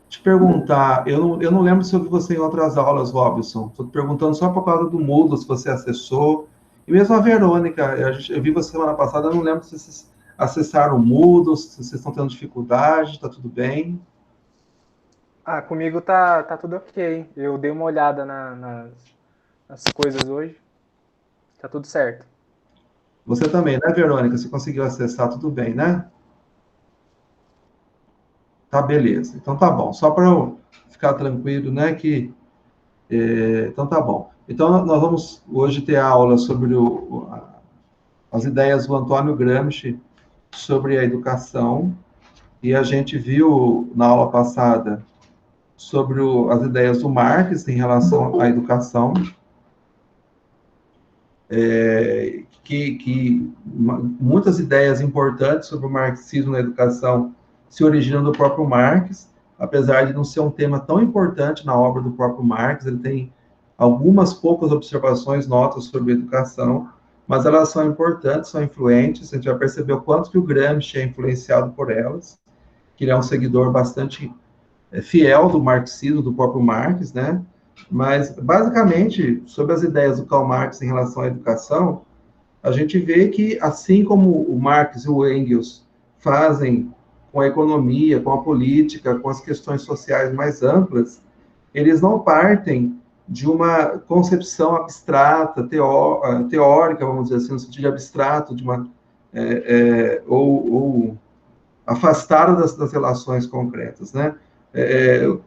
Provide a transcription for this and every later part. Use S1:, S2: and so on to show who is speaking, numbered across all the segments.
S1: te perguntar, eu não lembro se eu vi você em outras aulas, Robson. Estou te perguntando só por causa do Moodle, se você acessou. E mesmo a Verônica, eu vi você semana passada, eu não lembro se vocês acessaram o Moodle, se vocês estão tendo dificuldade, está tudo bem.
S2: Ah, comigo tá tudo ok. Eu dei uma olhada nas coisas hoje. Tá tudo certo.
S1: Você também, né, Verônica? Você conseguiu acessar, tudo bem, né? Tá, beleza. Então tá bom. Só para eu ficar tranquilo, né, que então tá bom. Então nós vamos hoje ter a aula sobre as ideias do Antônio Gramsci sobre a educação, e a gente viu na aula passada sobre as ideias do Marx em relação à educação, que muitas ideias importantes sobre o marxismo na educação se originam do próprio Marx, apesar de não ser um tema tão importante na obra do próprio Marx, ele tem algumas poucas observações, notas sobre educação, mas elas são importantes, são influentes, a gente vai perceber o quanto que o Gramsci é influenciado por elas, que ele é um seguidor bastante fiel do marxismo, do próprio Marx, né? Mas, basicamente, sobre as ideias do Karl Marx em relação à educação, a gente vê que, assim como o Marx e o Engels fazem com a economia, com a política, com as questões sociais mais amplas, eles não partem de uma concepção abstrata, teórica, vamos dizer assim, no sentido abstrato, de uma, ou afastada das relações concretas, né?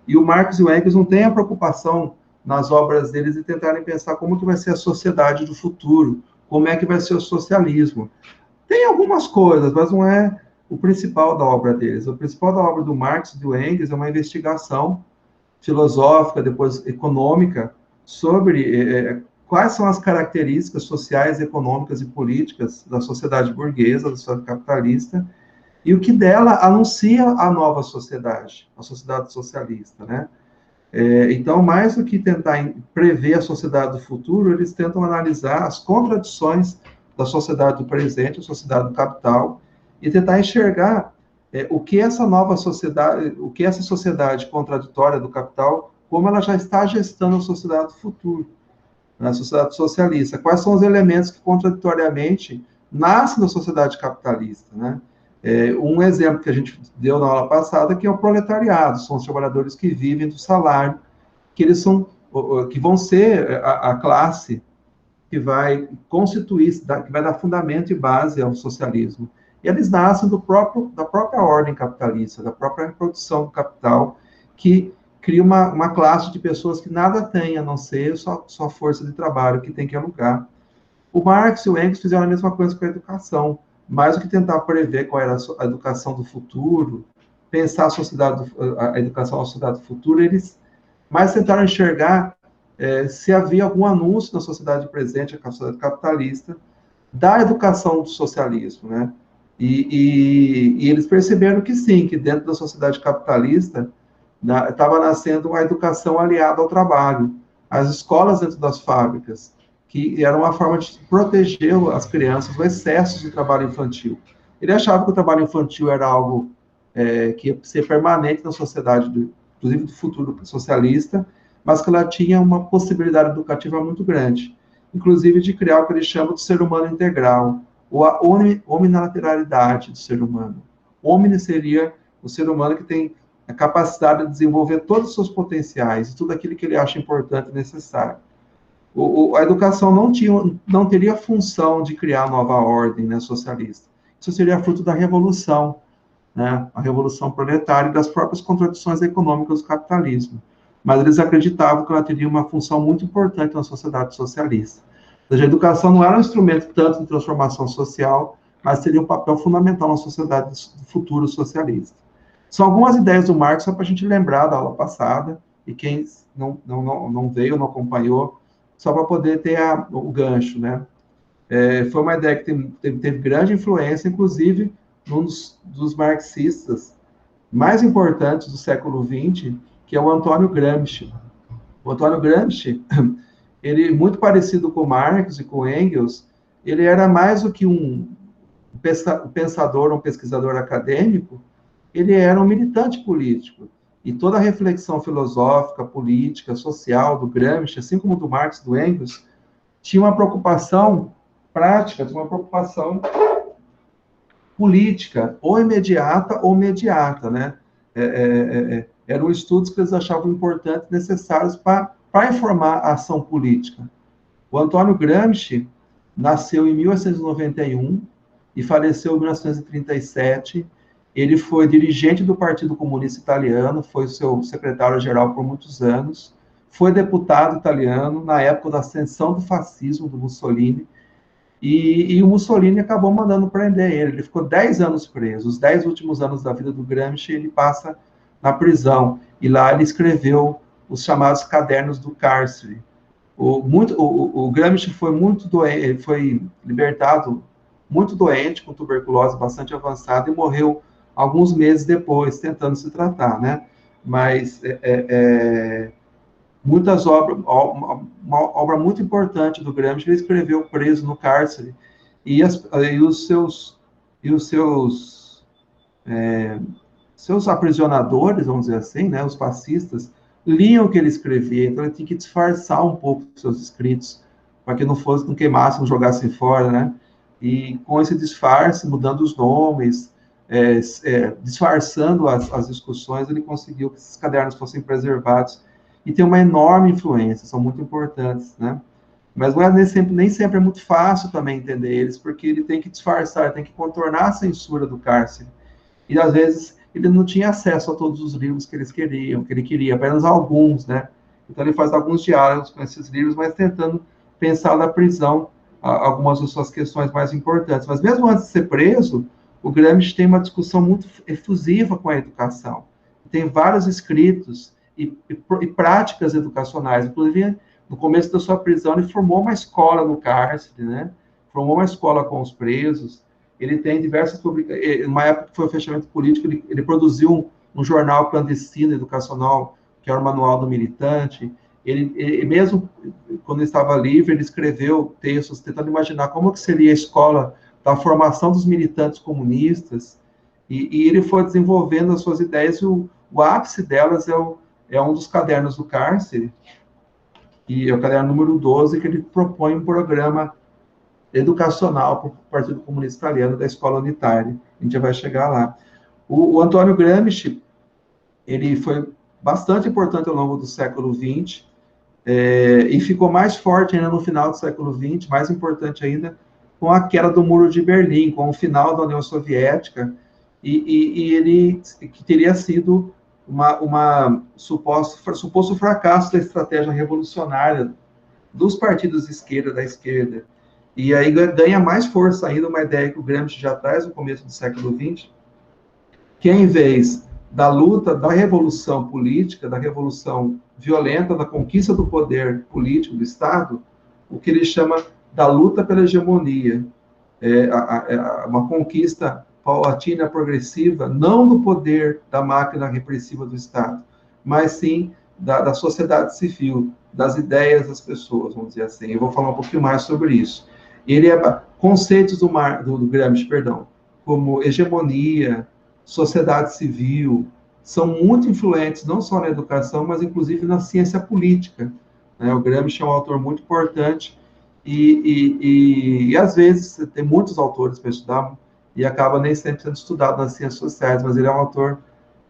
S1: E o Marx e o Engels não têm a preocupação nas obras deles de tentarem pensar como que vai ser a sociedade do futuro, como é que vai ser o socialismo. Tem algumas coisas, mas não é o principal da obra deles. O principal da obra do Marx e do Engels é uma investigação filosófica, depois econômica, sobre quais são as características sociais, econômicas e políticas da sociedade burguesa, da sociedade capitalista, e o que dela anuncia a nova sociedade, a sociedade socialista, né? Então, mais do que tentar prever a sociedade do futuro, eles tentam analisar as contradições da sociedade do presente, a sociedade do capital, e tentar enxergar o que essa nova sociedade, o que essa sociedade contraditória do capital, como ela já está gestando a sociedade do futuro, na sociedade socialista. Quais são os elementos que contraditoriamente nascem da sociedade capitalista, né? Um exemplo que a gente deu na aula passada que é o proletariado, são os trabalhadores que vivem do salário, que eles são, que vão ser a classe que vai constituir, que vai dar fundamento e base ao socialismo. E eles nascem da própria ordem capitalista, da própria reprodução do capital, que cria uma classe de pessoas que nada têm a não ser só força de trabalho que tem que alugar. O Marx e o Engels fizeram a mesma coisa com a educação, mais do que tentar prever qual era a educação do futuro, pensar a educação da sociedade do futuro, eles mais tentaram enxergar se havia algum anúncio na sociedade presente, a sociedade capitalista, da educação do socialismo, né? E eles perceberam que sim, que dentro da sociedade capitalista estava nascendo uma educação aliada ao trabalho, as escolas dentro das fábricas, que era uma forma de proteger as crianças do excesso de trabalho infantil. Ele achava que o trabalho infantil era algo que ia ser permanente na sociedade, inclusive do futuro socialista, mas que ela tinha uma possibilidade educativa muito grande, inclusive de criar o que eles chamam de ser humano integral, ou a hominateralidade do ser humano. Homem seria o ser humano que tem a capacidade de desenvolver todos os seus potenciais, tudo aquilo que ele acha importante e necessário. A educação não teria a função de criar nova ordem, né, socialista. Isso seria fruto da revolução, né, a revolução proletária e das próprias contradições econômicas do capitalismo. Mas eles acreditavam que ela teria uma função muito importante na sociedade socialista. Ou seja, a educação não era um instrumento tanto de transformação social, mas teria um papel fundamental na sociedade do futuro socialista. São algumas ideias do Marx, só para a gente lembrar da aula passada, e quem não veio, não acompanhou, só para poder ter o gancho, né? Foi uma ideia que teve grande influência, inclusive, num dos marxistas mais importantes do século XX, que é o Antônio Gramsci. O Antônio Gramsci, ele muito parecido com Marx e com Engels, ele era mais do que um pensador, um pesquisador acadêmico, ele era um militante político. E toda a reflexão filosófica, política, social do Gramsci, assim como do Marx e do Engels, tinha uma preocupação prática, tinha uma preocupação política, ou imediata ou mediata, né? Eram estudos que eles achavam importantes, necessários para informar a ação política. O Antônio Gramsci nasceu em 1891 e faleceu em 1937. Ele foi dirigente do Partido Comunista Italiano, foi seu secretário-geral por muitos anos, foi deputado italiano na época da ascensão do fascismo do Mussolini, e o Mussolini acabou mandando prender ele. Ele ficou 10 anos preso. Os 10 últimos anos da vida do Gramsci, ele passa na prisão. E lá ele escreveu os chamados Cadernos do Cárcere. O Gramsci foi muito doente, foi libertado muito doente, com tuberculose bastante avançada, e morreu alguns meses depois, tentando se tratar, né? Mas muitas obras, uma obra muito importante do Gramsci, ele escreveu preso no cárcere, e os seus aprisionadores, vamos dizer assim, né, os fascistas, liam o que ele escrevia, então ele tinha que disfarçar um pouco os seus escritos, para que não queimassem, não jogassem fora, né? E com esse disfarce, mudando os nomes, disfarçando as discussões, ele conseguiu que esses cadernos fossem preservados, e tem uma enorme influência, são muito importantes, né? Mas não é nem sempre é muito fácil também entender eles, porque ele tem que disfarçar, tem que contornar a censura do cárcere. E às vezes ele não tinha acesso a todos os livros que ele queria, apenas alguns, né? Então ele faz alguns diálogos com esses livros, mas tentando pensar na prisão algumas das suas questões mais importantes. Mas mesmo antes de ser preso, o Gramsci tem uma discussão muito efusiva com a educação. Tem vários escritos e práticas educacionais. Inclusive, no começo da sua prisão, ele formou uma escola no cárcere, né? Formou uma escola com os presos. Ele tem diversas publicações. Numa época que foi o fechamento político, ele produziu um jornal clandestino educacional, que era o Manual do Militante. Ele mesmo, quando estava livre, ele escreveu textos tentando imaginar como que seria a escola da formação dos militantes comunistas, e ele foi desenvolvendo as suas ideias, e o ápice delas é um dos cadernos do cárcere, e é o caderno número 12, que ele propõe um programa educacional para o Partido Comunista Italiano da Escola Unitária. A gente já vai chegar lá. O Antônio Gramsci, ele foi bastante importante ao longo do século XX, e ficou mais forte ainda no final do século XX, mais importante ainda, com a queda do Muro de Berlim, com o final da União Soviética, e ele que teria sido suposto fracasso da estratégia revolucionária dos partidos de esquerda, da esquerda. E aí ganha mais força ainda uma ideia que o Gramsci já traz no começo do século XX, que em vez da luta, da revolução política, da revolução violenta, da conquista do poder político do Estado, o que ele chama da luta pela hegemonia, uma conquista paulatina, progressiva, não do poder da máquina repressiva do Estado, mas sim da sociedade civil, das ideias das pessoas, vamos dizer assim. Eu vou falar um pouquinho mais sobre isso. Conceitos do Gramsci, perdão, como hegemonia, sociedade civil, são muito influentes, não só na educação, mas inclusive na ciência política, né? O Gramsci é um autor muito importante, e às vezes tem muitos autores para estudar, e acaba nem sempre sendo estudado nas ciências sociais, mas ele é um autor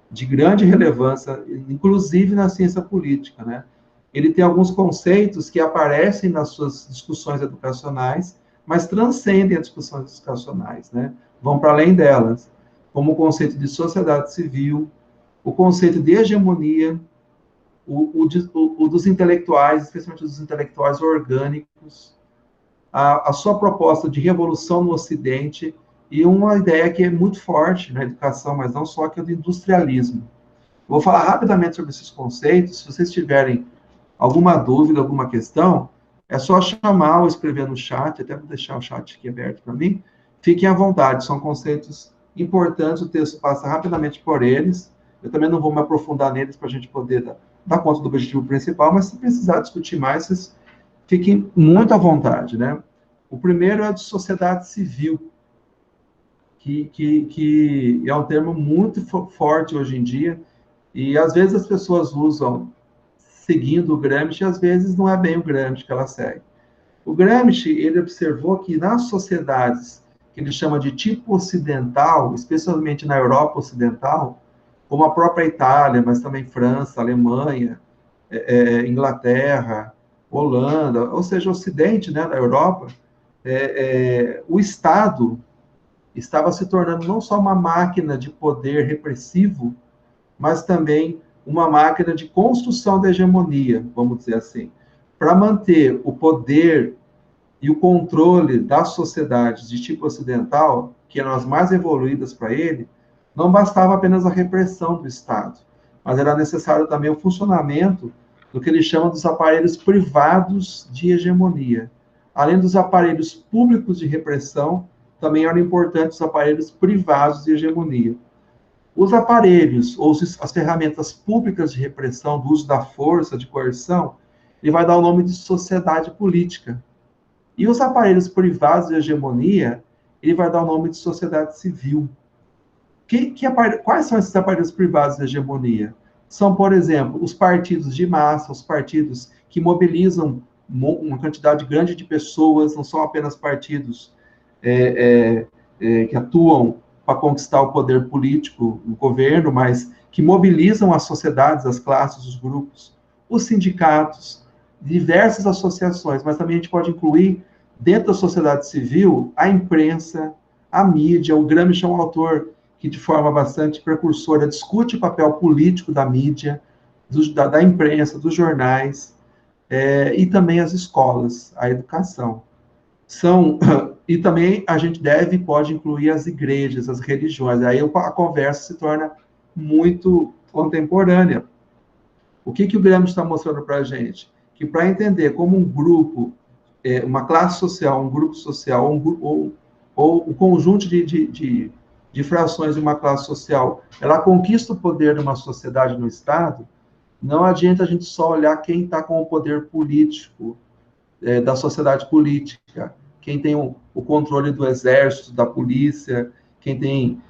S1: de grande relevância, inclusive na ciência política, né? Ele tem alguns conceitos que aparecem nas suas discussões educacionais, mas transcendem as discussões educacionais, né? Vão para além delas, como o conceito de sociedade civil, o conceito de hegemonia, o dos intelectuais, especialmente dos intelectuais orgânicos, a sua proposta de revolução no Ocidente, e uma ideia que é muito forte na educação, mas não só, que é o do industrialismo. Vou falar rapidamente sobre esses conceitos. Se vocês tiverem alguma dúvida, alguma questão, é só chamar ou escrever no chat, até vou deixar o chat aqui aberto para mim. Fiquem à vontade, são conceitos importantes, o texto passa rapidamente por eles. Eu também não vou me aprofundar neles para a gente poder dar conta do objetivo principal, mas se precisar discutir mais, vocês fiquem muito à vontade, né? O primeiro é de sociedade civil, que é um termo muito forte hoje em dia, E, às vezes, as pessoas usam seguindo o Gramsci, e às vezes não é bem o Gramsci que ela segue. O Gramsci, ele observou que nas sociedades que ele chama de tipo ocidental, especialmente na Europa Ocidental, como a própria Itália, mas também França, Alemanha, Inglaterra, Holanda, ou seja, o Ocidente, né, da Europa, o Estado estava se tornando não só uma máquina de poder repressivo, mas também uma máquina de construção da hegemonia, vamos dizer assim, para manter o poder e o controle das sociedades de tipo ocidental, que eram as mais evoluídas para ele, não bastava apenas a repressão do Estado, mas era necessário também o funcionamento do que ele chama dos aparelhos privados de hegemonia. Além dos aparelhos públicos de repressão, também eram importantes os aparelhos privados de hegemonia. Os aparelhos, ou as ferramentas públicas de repressão, do uso da força, de coerção, ele vai dar o nome de sociedade política. E os aparelhos privados de hegemonia, ele vai dar o nome de sociedade civil. Quais são esses aparelhos privados de hegemonia? São, por exemplo, os partidos de massa, os partidos que mobilizam uma quantidade grande de pessoas, não são apenas partidos que atuam para conquistar o poder político, o governo, mas que mobilizam as sociedades, as classes, os grupos, os sindicatos, diversas associações, mas também a gente pode incluir dentro da sociedade civil a imprensa, a mídia. O Gramsci é um autor que, de forma bastante precursora, discute o papel político da mídia, da imprensa, dos jornais, e também as escolas, a educação. E também a gente pode incluir as igrejas, as religiões. Aí a conversa se torna muito contemporânea. O que o Gramsci está mostrando para a gente? Que para entender como um grupo, uma classe social, um grupo social, ou o conjunto de frações de uma classe social, ela conquista o poder de uma sociedade no Estado, não adianta a gente só olhar quem está com o poder político, da sociedade política, quem tem o controle do exército, da polícia, quem tem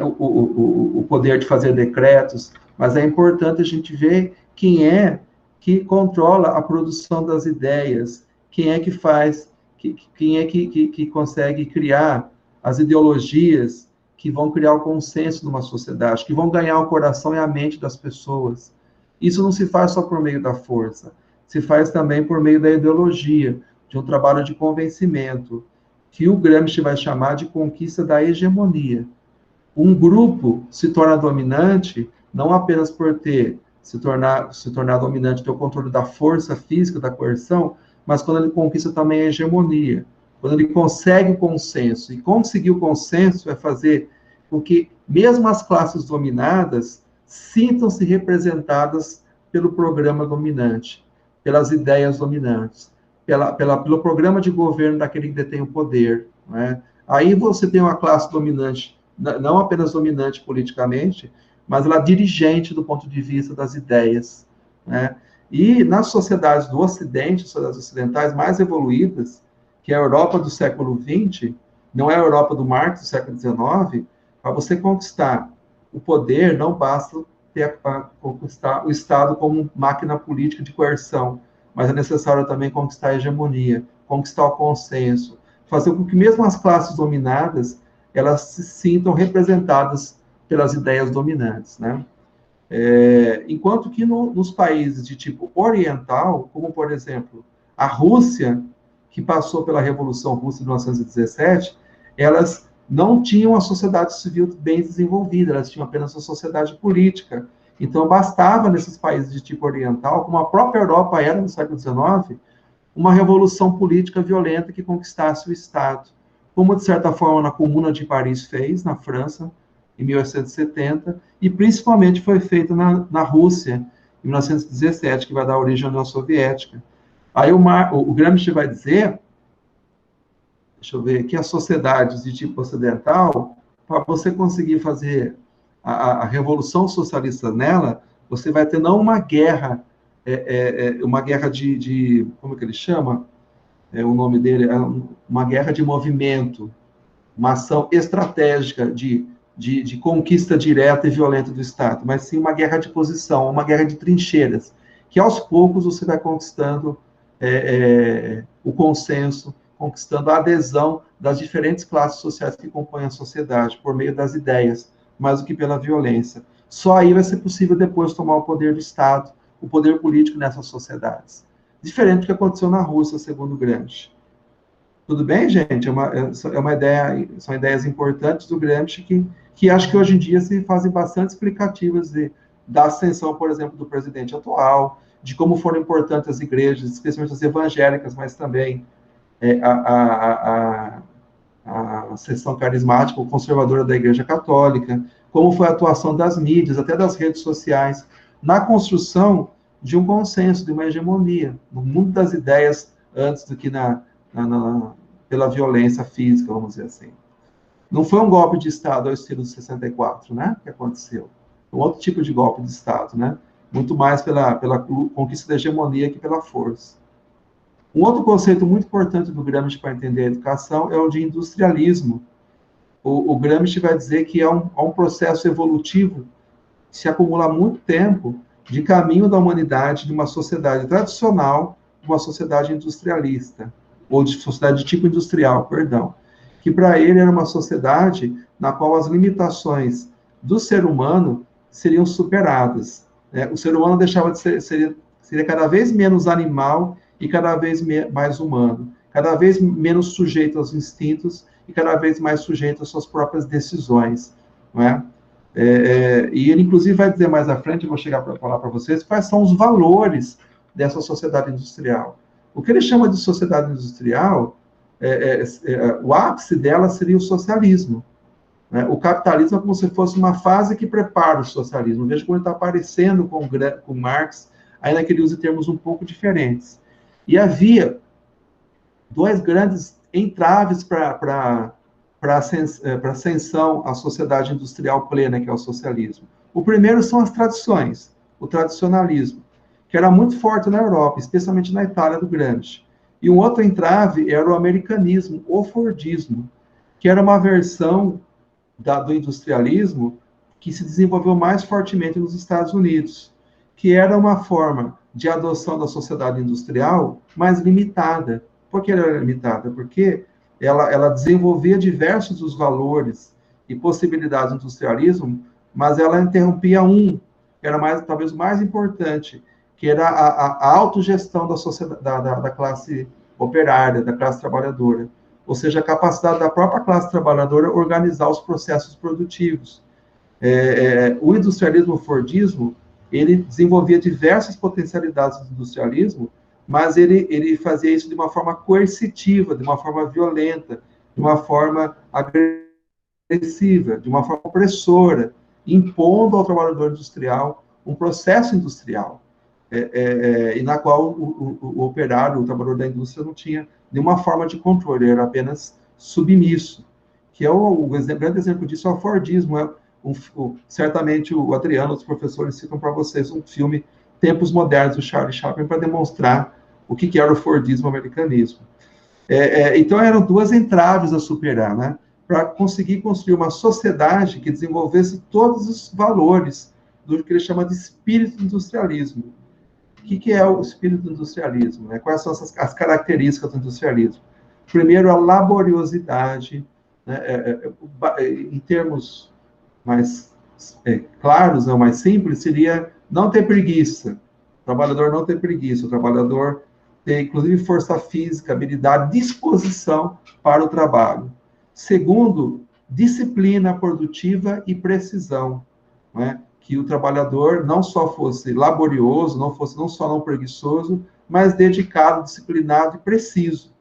S1: o poder de fazer decretos, mas é importante a gente ver quem é que controla a produção das ideias, quem é que faz, quem é que consegue criar as ideologias que vão criar o consenso numa sociedade, que vão ganhar o coração e a mente das pessoas. Isso não se faz só por meio da força, se faz também por meio da ideologia, de um trabalho de convencimento, que o Gramsci vai chamar de conquista da hegemonia. Um grupo se torna dominante não apenas por se tornar dominante, ter o controle da força física, da coerção, mas quando ele conquista também a hegemonia, quando ele consegue o consenso. E conseguir o consenso é fazer com que mesmo as classes dominadas sintam-se representadas pelo programa dominante, pelas ideias dominantes, pelo programa de governo daquele que detém o poder. Né? Aí você tem uma classe dominante, não apenas dominante politicamente, mas ela dirigente do ponto de vista das ideias. Né? E nas sociedades do Ocidente, sociedades ocidentais mais evoluídas, que é a Europa do século XX, não é a Europa do Marx do século XIX, para você conquistar o poder, não basta conquistar o Estado como máquina política de coerção, mas é necessário também conquistar a hegemonia, conquistar o consenso, fazer com que mesmo as classes dominadas, elas se sintam representadas pelas ideias dominantes, né? Enquanto que nos países de tipo oriental, como, por exemplo, a Rússia, que passou pela Revolução Russa de 1917, elas não tinham a sociedade civil bem desenvolvida, elas tinham apenas a sociedade política. Então, bastava nesses países de tipo oriental, como a própria Europa era no século XIX, uma revolução política violenta que conquistasse o Estado. Como, de certa forma, na Comuna de Paris fez, na França, em 1870, e principalmente foi feito na Rússia, em 1917, que vai dar origem à União Soviética. Aí o Gramsci vai dizer, deixa eu ver, que as sociedades de tipo ocidental, para você conseguir fazer a revolução socialista nela, você vai ter não uma guerra, uma guerra como é que ele chama? O nome dele é uma guerra de movimento, uma ação estratégica de de conquista direta e violenta do Estado, mas sim uma guerra de posição, uma guerra de trincheiras, que aos poucos você vai conquistando o consenso, conquistando a adesão das diferentes classes sociais que compõem a sociedade, por meio das ideias, mais do que pela violência. Só aí vai ser possível depois tomar o poder do Estado, o poder político nessas sociedades. Diferente do que aconteceu na Rússia, segundo Gramsci. Tudo bem, gente? Uma ideia, são ideias importantes do Gramsci que acho que hoje em dia se fazem bastante explicativas da ascensão, por exemplo, do presidente atual, de como foram importantes as igrejas, especialmente as evangélicas, mas também a seção carismática ou conservadora da Igreja Católica, como foi a atuação das mídias, até das redes sociais, na construção de um consenso, de uma hegemonia, no mundo das ideias, antes do que pela violência física, vamos dizer assim. Não foi um golpe de Estado ao estilo de 64, né, que aconteceu. Um outro tipo de golpe de Estado, né, muito mais pela conquista da hegemonia que pela força. Um outro conceito muito importante do Gramsci para entender a educação é o de industrialismo. O Gramsci vai dizer que há um processo evolutivo que se acumula há muito tempo de caminho da humanidade de uma sociedade tradicional para uma sociedade industrialista, ou de sociedade de tipo industrial, perdão, que para ele era uma sociedade na qual as limitações do ser humano seriam superadas. Né? O ser humano deixava de ser, seria cada vez menos animal e cada vez mais humano, cada vez menos sujeito aos instintos e cada vez mais sujeito às suas próprias decisões, não é? E ele, inclusive, vai dizer mais à frente, eu vou chegar para falar para vocês, quais são os valores dessa sociedade industrial. O que ele chama de sociedade industrial, o ápice dela seria o socialismo. Né? O capitalismo é como se fosse uma fase que prepara o socialismo. Veja como ele está aparecendo com Marx, ainda que ele use termos um pouco diferentes. E havia dois grandes entraves para a ascensão à sociedade industrial plena, que é o socialismo. O primeiro são as tradições, o tradicionalismo, que era muito forte na Europa, especialmente na Itália do Gramsci. E um outro entrave era o americanismo, o Fordismo, que era uma versão do industrialismo que se desenvolveu mais fortemente nos Estados Unidos, que era uma forma de adoção da sociedade industrial mais limitada. Por que ela era limitada? Porque ela desenvolvia diversos dos valores e possibilidades do industrialismo, mas ela interrompia que era talvez o mais importante, que era a autogestão da sociedade, da classe operária, da classe trabalhadora. Ou seja, a capacidade da própria classe trabalhadora organizar os processos produtivos. O industrialismo, o Fordismo, ele desenvolvia diversas potencialidades do industrialismo, mas ele fazia isso de uma forma coercitiva, de uma forma violenta, de uma forma agressiva, de uma forma opressora, impondo ao trabalhador industrial um processo industrial, e na qual o operário, o trabalhador da indústria, não tinha nenhuma forma de controle, ele era apenas submisso, que é o grande exemplo disso é o Fordismo. Certamente o Adriano, os professores citam para vocês um filme, Tempos Modernos, do Charlie Chaplin, para demonstrar o que era o Fordismo, o americanismo. Então, eram duas entraves a superar, né? Para conseguir construir uma sociedade que desenvolvesse todos os valores do que ele chama de espírito do industrialismo. O que é o espírito do industrialismo? Né? Quais são as características do industrialismo? Primeiro, a laboriosidade, né? Em termos mais claros, não, mais simples, seria não ter preguiça. O trabalhador não ter preguiça, o trabalhador ter, inclusive, força física, habilidade, disposição para o trabalho. Segundo, disciplina produtiva e precisão, né? Que o trabalhador não só fosse laborioso, não só não preguiçoso, mas dedicado, disciplinado e preciso.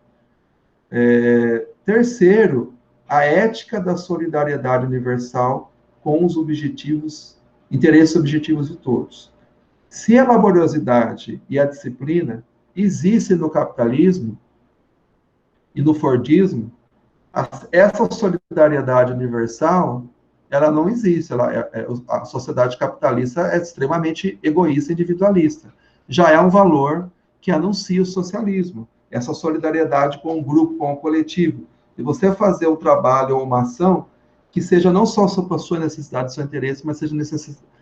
S1: Terceiro, a ética da solidariedade universal com os interesses objetivos de todos. Se a laboriosidade e a disciplina existem no capitalismo e no Fordismo, essa solidariedade universal, ela não existe. A sociedade capitalista é extremamente egoísta e individualista. Já é um valor que anuncia o socialismo, essa solidariedade com o grupo, com o coletivo. E você fazer um trabalho ou uma ação que seja não só sobre a sua necessidade, o seu interesse, mas seja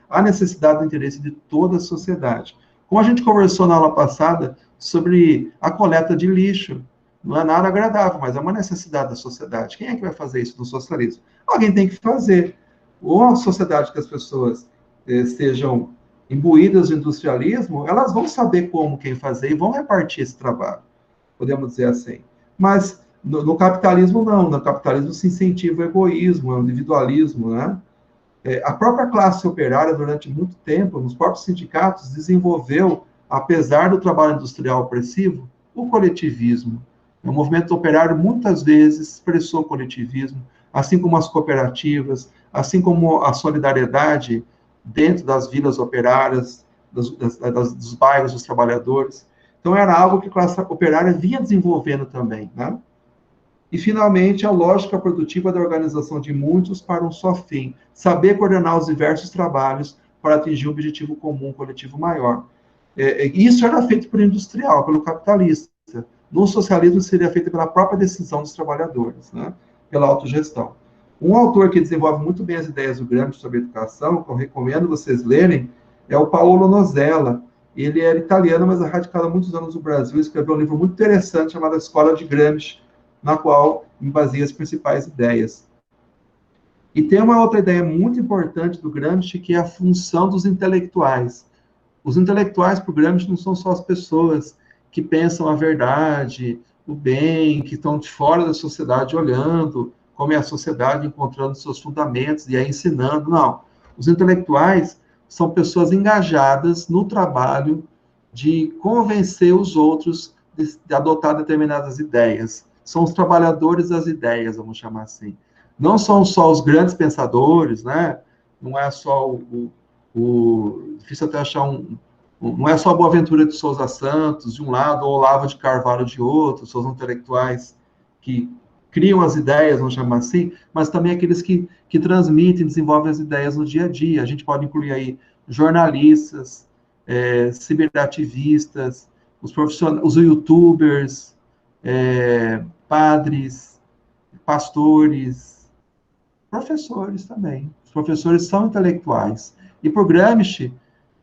S1: a necessidade do interesse de toda a sociedade. Como a gente conversou na aula passada sobre a coleta de lixo, não é nada agradável, mas é uma necessidade da sociedade. Quem é que vai fazer isso no socialismo? Alguém tem que fazer. Ou a sociedade que as pessoas sejam imbuídas de industrialismo, elas vão saber como, quem fazer, e vão repartir esse trabalho, podemos dizer assim. Mas no capitalismo, não. No capitalismo se incentiva o egoísmo, o individualismo, né? A própria classe operária, durante muito tempo, nos próprios sindicatos, desenvolveu, apesar do trabalho industrial opressivo, o coletivismo. O movimento operário, muitas vezes, expressou o coletivismo, assim como as cooperativas, assim como a solidariedade dentro das vilas operárias, dos bairros dos trabalhadores. Então, era algo que a classe operária vinha desenvolvendo também, né? E, finalmente, a lógica produtiva da organização de muitos para um só fim, saber coordenar os diversos trabalhos para atingir um objetivo comum, coletivo maior. Isso era feito pelo industrial, pelo capitalista. No socialismo, seria feito pela própria decisão dos trabalhadores, né? Pela autogestão. Um autor que desenvolve muito bem as ideias do Gramsci sobre educação, que eu recomendo vocês lerem, é o Paolo Nozella. Ele era italiano, mas é radicado há muitos anos no Brasil, escreveu um livro muito interessante chamado Escola de Gramsci, na qual me baseia as principais ideias. E tem uma outra ideia muito importante do Gramsci, que é a função dos intelectuais. Os intelectuais, para o Gramsci, não são só as pessoas que pensam a verdade, o bem, que estão de fora da sociedade olhando como é a sociedade, encontrando seus fundamentos e aí ensinando. Não. Os intelectuais são pessoas engajadas no trabalho de convencer os outros de adotar determinadas ideias. São os trabalhadores das ideias, vamos chamar assim. Não são só os grandes pensadores, né? Não é só difícil até achar não é só a Boaventura de Souza Santos, de um lado, ou Olavo de Carvalho, de outro, são os intelectuais que criam as ideias, vamos chamar assim, mas também aqueles que transmitem, desenvolvem as ideias no dia a dia. A gente pode incluir aí jornalistas, ciberativistas, os profissionais, os youtubers, padres, pastores, professores também. Os professores são intelectuais. E por Gramsci,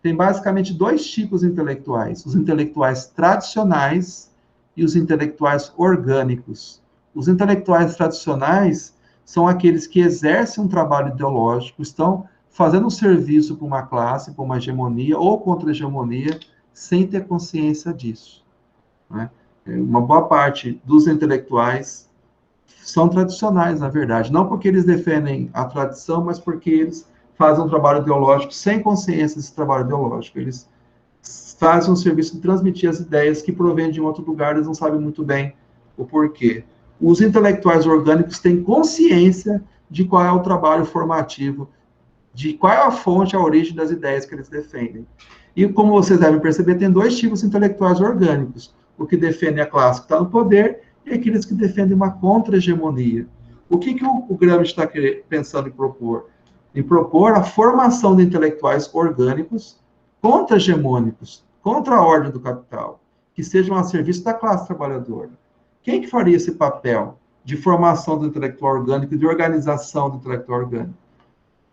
S1: tem basicamente dois tipos intelectuais: os intelectuais tradicionais e os intelectuais orgânicos. Os intelectuais tradicionais são aqueles que exercem um trabalho ideológico, estão fazendo um serviço para uma classe, para uma hegemonia ou contra-hegemonia, sem ter consciência disso, né? Uma boa parte dos intelectuais são tradicionais, na verdade, não porque eles defendem a tradição, mas porque eles fazem um trabalho ideológico sem consciência desse trabalho ideológico. Eles fazem um serviço de transmitir as ideias que provêm de um outro lugar, eles não sabem muito bem o porquê. Os intelectuais orgânicos têm consciência de qual é o trabalho formativo, de qual é a fonte, a origem das ideias que eles defendem. E, como vocês devem perceber, tem dois tipos de intelectuais orgânicos: o que defende a classe que está no poder e aqueles que defendem uma contra-hegemonia. O que o Gramsci está pensando em propor? Em propor a formação de intelectuais orgânicos contra-hegemônicos, contra a ordem do capital, que sejam a serviço da classe trabalhadora. Quem que faria esse papel de formação do intelectual orgânico e de organização do intelectual orgânico?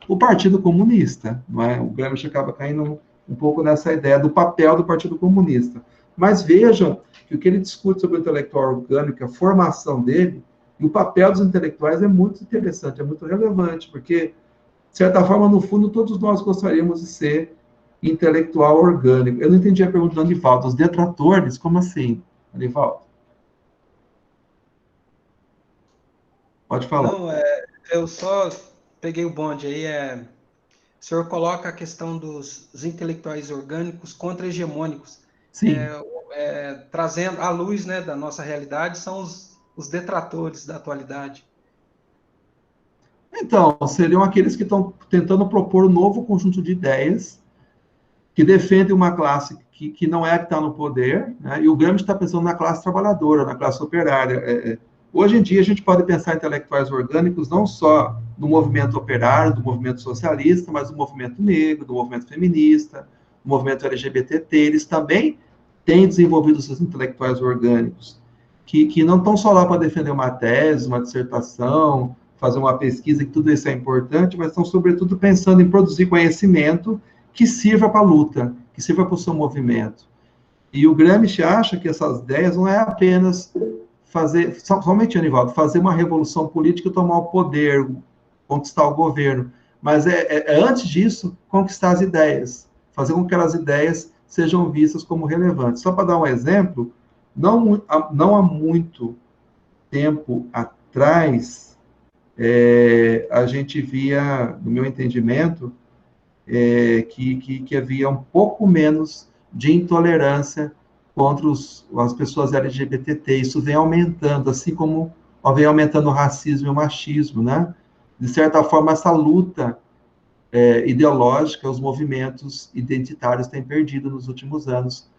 S1: O Partido Comunista, não é? O Gramsci acaba caindo um pouco nessa ideia do papel do Partido Comunista. Mas vejam que o que ele discute sobre o intelectual orgânico, a formação dele, e o papel dos intelectuais é muito interessante, é muito relevante, porque, de certa forma, no fundo, todos nós gostaríamos de ser intelectual orgânico. Eu não entendi a pergunta do Anivaldo. Os detratores, como assim, Anivaldo? Pode falar.
S3: Não, eu só peguei o bonde aí. O senhor coloca a questão dos intelectuais orgânicos contra-hegemônicos.
S1: Sim.
S3: Trazendo à luz, né, da nossa realidade, são os detratores da atualidade.
S1: Então, seriam aqueles que estão tentando propor um novo conjunto de ideias que defendem uma classe que não é a que está no poder, né? E o Gramsci está pensando na classe trabalhadora, na classe operária. Hoje em dia, a gente pode pensar em intelectuais orgânicos não só no movimento operário, do movimento socialista, mas do movimento negro, do movimento feminista, do movimento LGBT. Eles também têm desenvolvido seus intelectuais orgânicos, que não estão só lá para defender uma tese, uma dissertação, fazer uma pesquisa, que tudo isso é importante, mas estão, sobretudo, pensando em produzir conhecimento que sirva para a luta, que sirva para o seu movimento. E o Gramsci acha que essas ideias não é apenas fazer, somente, Anivaldo, fazer uma revolução política, tomar o poder, conquistar o governo, mas antes disso, conquistar as ideias, fazer com que aquelas ideias sejam vistas como relevantes. Só para dar um exemplo, não há muito tempo atrás, a gente via, no meu entendimento, que havia um pouco menos de intolerância contra as pessoas LGBT. Isso vem aumentando, assim como vem aumentando o racismo e o machismo, né? De certa forma, essa luta ideológica, os movimentos identitários têm perdido nos últimos anos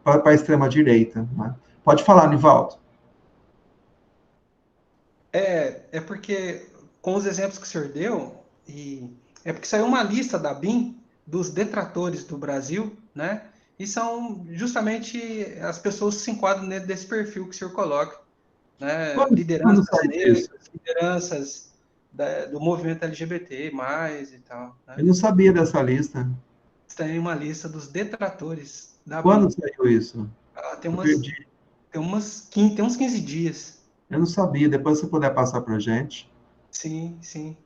S1: para a extrema-direita. Né? Pode falar, Nivaldo.
S3: É porque, com os exemplos que o senhor deu, é porque saiu uma lista da BIM dos detratores do Brasil, né? E são justamente as pessoas que se enquadram dentro desse perfil que o senhor coloca, né? Lideranças negras, lideranças do movimento LGBT+, e tal. Né?
S1: Eu não sabia dessa lista.
S3: Tem uma lista dos detratores da
S1: Quando
S3: BIM.
S1: saiu isso?
S3: Tem uns 15 dias.
S1: Eu não sabia. Depois, se puder passar para a gente.
S3: Sim, sim.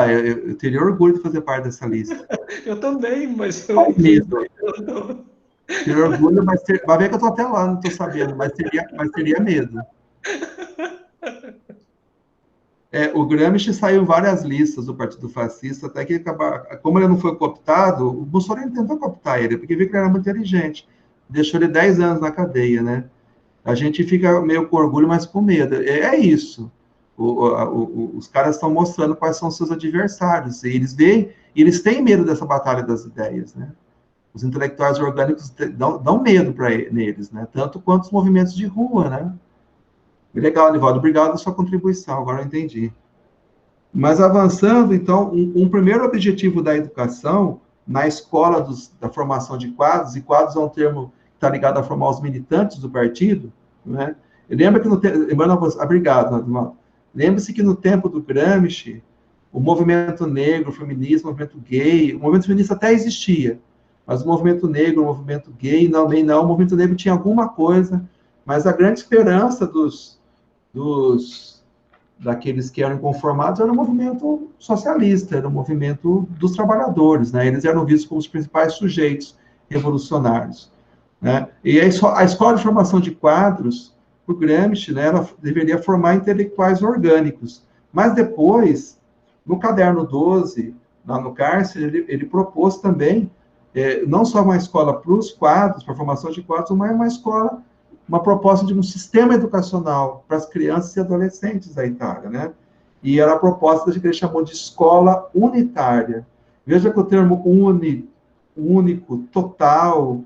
S1: Eu teria orgulho de fazer parte dessa lista.
S3: Eu também, mas eu
S1: Medo.
S3: não.
S1: Teria orgulho, mas vai ver que eu estou até lá, não estou sabendo, mas teria medo. O Gramsci saiu em várias listas do Partido Fascista, até que, como ele não foi cooptado, o Mussolini tentou cooptar ele, porque viu que ele era muito inteligente. Deixou ele 10 anos na cadeia, né? A gente fica meio com orgulho, mas com medo. É isso. Os caras estão mostrando quais são seus adversários. E eles têm medo dessa batalha das ideias, né? Os intelectuais orgânicos dão medo neles, né? Tanto quanto os movimentos de rua, né? Legal, Nivaldo. Obrigado pela sua contribuição. Agora eu entendi. Mas avançando, então, um primeiro objetivo da educação na escola da formação de quadros, e quadros é um termo que está ligado a formar os militantes do partido, né? Lembra que obrigado, lembre-se que no tempo do Gramsci, o movimento negro, o feminismo, o movimento gay, o movimento feminista até existia, mas o movimento negro, o movimento gay, não, o movimento negro tinha alguma coisa, mas a grande esperança daqueles que eram inconformados era o movimento socialista, era o movimento dos trabalhadores, né? Eles eram vistos como os principais sujeitos revolucionários, né? E a escola de formação de quadros, o Gramsci, né, ela deveria formar intelectuais orgânicos, mas depois, no caderno 12, lá no cárcere, ele propôs também não só uma escola para os quadros, para a formação de quadros, mas uma proposta de um sistema educacional para as crianças e adolescentes da Itália, né? E era a proposta que ele chamou de escola unitária. Veja que o termo único, total,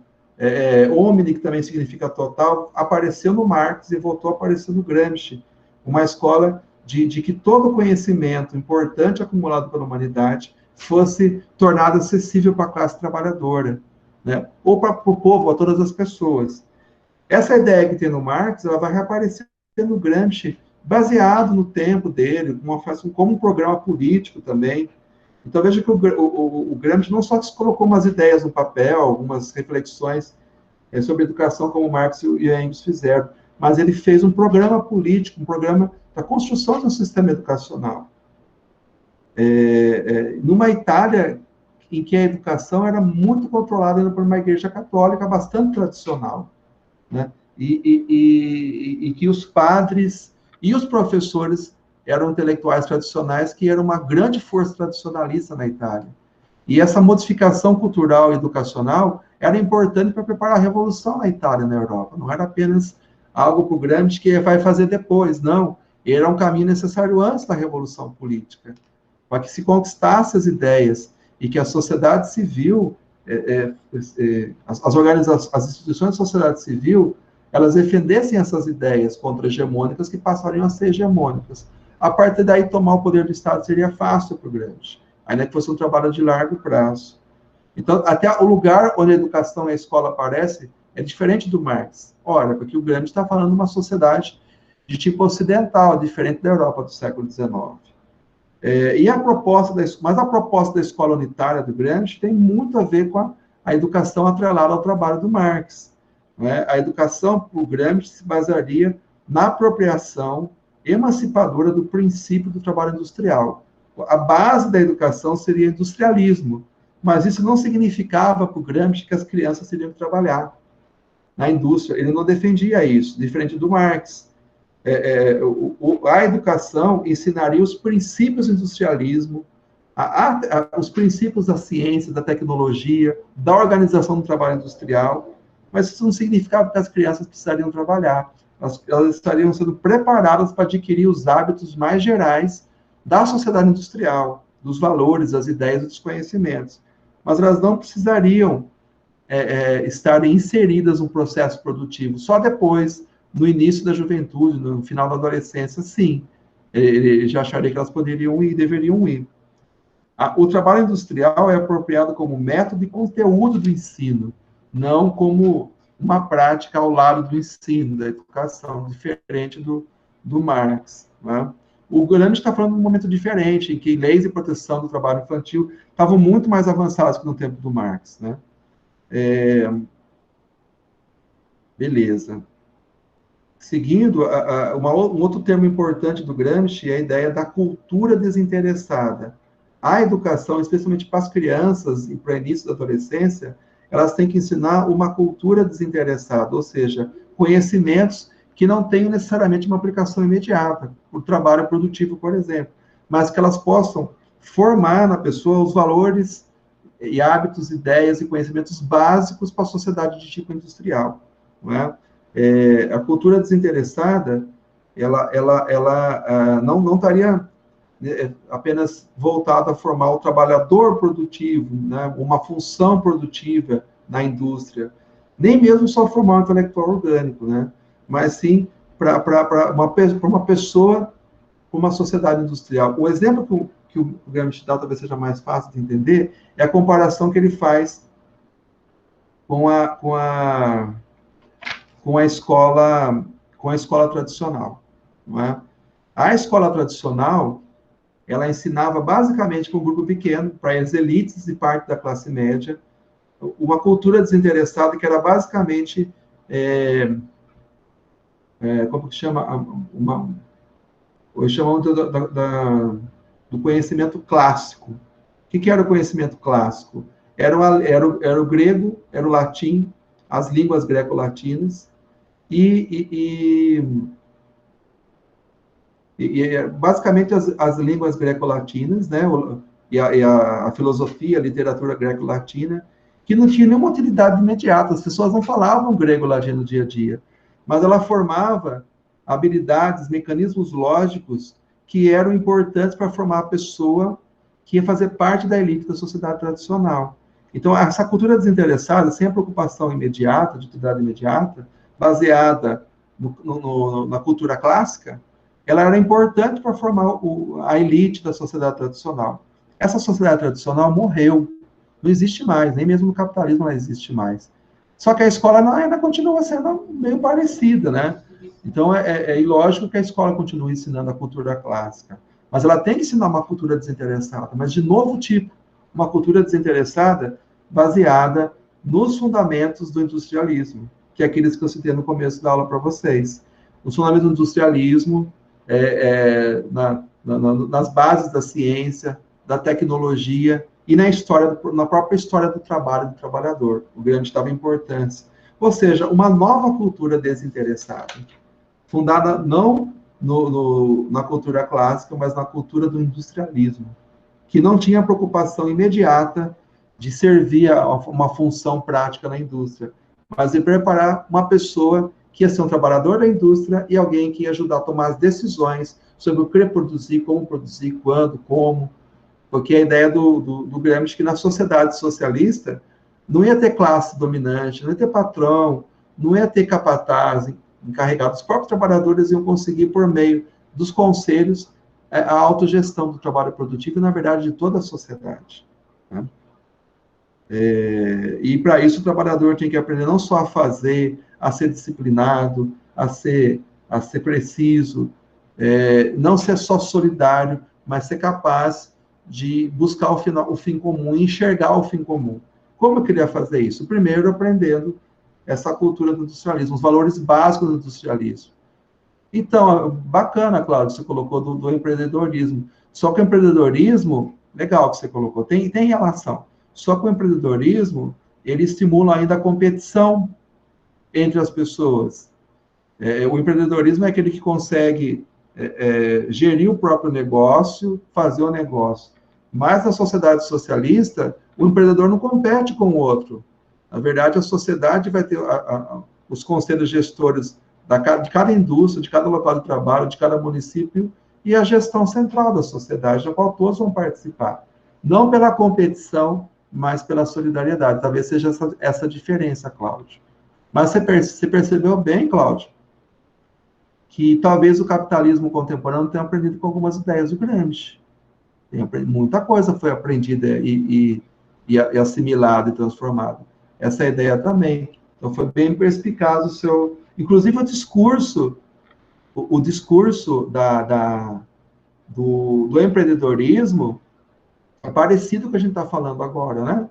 S1: omni, que também significa total, apareceu no Marx e voltou a aparecer no Gramsci. Uma escola de que todo conhecimento importante acumulado pela humanidade fosse tornado acessível para a classe trabalhadora, né? Ou para o povo, a todas as pessoas. Essa ideia que tem no Marx, ela vai reaparecer no Gramsci, baseado no tempo dele, como um programa político também. Então, veja que o Gramsci não só colocou umas ideias no papel, algumas reflexões sobre educação, como Marx e Engels fizeram, mas ele fez um programa político, um programa da construção de um sistema educacional. Numa Itália em que a educação era muito controlada por uma igreja católica bastante tradicional, né? E que os padres e os professores eram intelectuais tradicionais, que eram uma grande força tradicionalista na Itália. E essa modificação cultural e educacional era importante para preparar a revolução na Itália e na Europa. Não era apenas algo para o Gramsci que vai fazer depois, não. Era um caminho necessário antes da revolução política, para que se conquistasse as ideias e que a sociedade civil, as instituições da sociedade civil, elas defendessem essas ideias contra-hegemônicas que passariam a ser hegemônicas. A partir daí, tomar o poder do Estado seria fácil para o Gramsci, ainda que fosse um trabalho de largo prazo. Então, até o lugar onde a educação e a escola aparecem é diferente do Marx. Ora, porque o Gramsci está falando de uma sociedade de tipo ocidental, diferente da Europa do século XIX. E a proposta mas a proposta da escola unitária do Gramsci tem muito a ver com a educação atrelada ao trabalho do Marx. Né? A educação, para o Gramsci, se basearia na apropriação emancipadora do princípio do trabalho industrial. A base da educação seria industrialismo, mas isso não significava para o Gramsci que as crianças teriam que trabalhar na indústria. Ele não defendia isso, diferente do Marx. A educação ensinaria os princípios do industrialismo, os princípios da ciência, da tecnologia, da organização do trabalho industrial, mas isso não significava que as crianças precisariam trabalhar. Elas estariam sendo preparadas para adquirir os hábitos mais gerais da sociedade industrial, dos valores, das ideias e dos conhecimentos. Mas elas não precisariam estarem inseridas no processo produtivo. Só depois, no início da juventude, no final da adolescência, sim. Ele já acharia que elas poderiam ir e deveriam ir. O trabalho industrial é apropriado como método e conteúdo do ensino, não como uma prática ao lado do ensino, da educação, diferente do Marx. Né? O Gramsci está falando de um momento diferente, em que leis de proteção do trabalho infantil estavam muito mais avançadas que no tempo do Marx. Né? Beleza. Seguindo, um outro termo importante do Gramsci é a ideia da cultura desinteressada. A educação, especialmente para as crianças e para o início da adolescência, elas têm que ensinar uma cultura desinteressada, ou seja, conhecimentos que não tenham necessariamente uma aplicação imediata, para o trabalho produtivo, por exemplo, mas que elas possam formar na pessoa os valores e hábitos, ideias e conhecimentos básicos para a sociedade de tipo industrial. Não é? A cultura desinteressada, ela não estaria apenas voltada a formar o trabalhador produtivo, né, uma função produtiva na indústria, nem mesmo só formar um intelectual orgânico, né, mas sim para uma pessoa, para uma sociedade industrial. O exemplo que o Gramsci dá, talvez seja mais fácil de entender, é a comparação que ele faz com a escola tradicional. Não é? A escola tradicional, ela ensinava basicamente para um grupo pequeno, para as elites e parte da classe média, uma cultura desinteressada que era basicamente, como que chama? Hoje chamamos do conhecimento clássico. O que era o conhecimento clássico? Era o grego, era o latim, as línguas greco-latinas, e basicamente as línguas greco-latinas, né, e a filosofia, a literatura greco-latina, que não tinha nenhuma utilidade imediata, as pessoas não falavam grego-latino no dia a dia, mas ela formava habilidades, mecanismos lógicos que eram importantes para formar a pessoa que ia fazer parte da elite da sociedade tradicional. Então, essa cultura desinteressada, sem a preocupação imediata, de utilidade imediata, baseada na cultura clássica, ela era importante para formar a elite da sociedade tradicional. Essa sociedade tradicional morreu, não existe mais, nem mesmo no capitalismo ela existe mais. Só que a escola ainda continua sendo meio parecida, né? Então, é ilógico que a escola continue ensinando a cultura clássica, mas ela tem que ensinar uma cultura desinteressada, mas de novo tipo, uma cultura desinteressada baseada nos fundamentos do industrialismo, que é aqueles que eu citei no começo da aula para vocês. Os fundamentos do industrialismo, nas bases da ciência, da tecnologia e na própria história do trabalho do trabalhador. O Gramsci dava importância. Ou seja, uma nova cultura desinteressada, fundada não na cultura clássica, mas na cultura do industrialismo, que não tinha preocupação imediata de servir a uma função prática na indústria, mas de preparar uma pessoa que ia ser um trabalhador da indústria e alguém que ia ajudar a tomar as decisões sobre o que produzir, como produzir, quando, como, porque a ideia do Gramsci é que na sociedade socialista não ia ter classe dominante, não ia ter patrão, não ia ter capataz encarregado, os próprios trabalhadores iam conseguir, por meio dos conselhos, a autogestão do trabalho produtivo e, na verdade, de toda a sociedade. Né? E, para isso, o trabalhador tem que aprender não só a fazer, a ser disciplinado, a ser a ser preciso, não ser só solidário, mas ser capaz de buscar o fim comum e enxergar o fim comum. Como eu queria fazer isso? Primeiro, aprendendo essa cultura do industrialismo, os valores básicos do industrialismo. Então, bacana, Cláudio, você colocou do empreendedorismo. Só que o empreendedorismo, legal que você colocou, tem relação. Só que o empreendedorismo, ele estimula ainda a competição entre as pessoas. O empreendedorismo é aquele que consegue gerir o próprio negócio, fazer o negócio. Mas na sociedade socialista, o empreendedor não compete com o outro. Na verdade, a sociedade vai ter os conselhos gestores de cada indústria, de cada local de trabalho, de cada município, e a gestão central da sociedade, na qual todos vão participar. Não pela competição, mas pela solidariedade. Talvez seja essa diferença, Cláudio. Mas você percebeu bem, Cláudio, que talvez o capitalismo contemporâneo tenha aprendido com algumas ideias do Gramsci. Muita coisa foi aprendida e assimilada e transformada. Essa ideia também. Então, foi bem perspicaz o seu... Inclusive, o discurso do empreendedorismo é parecido com o que a gente está falando agora, né?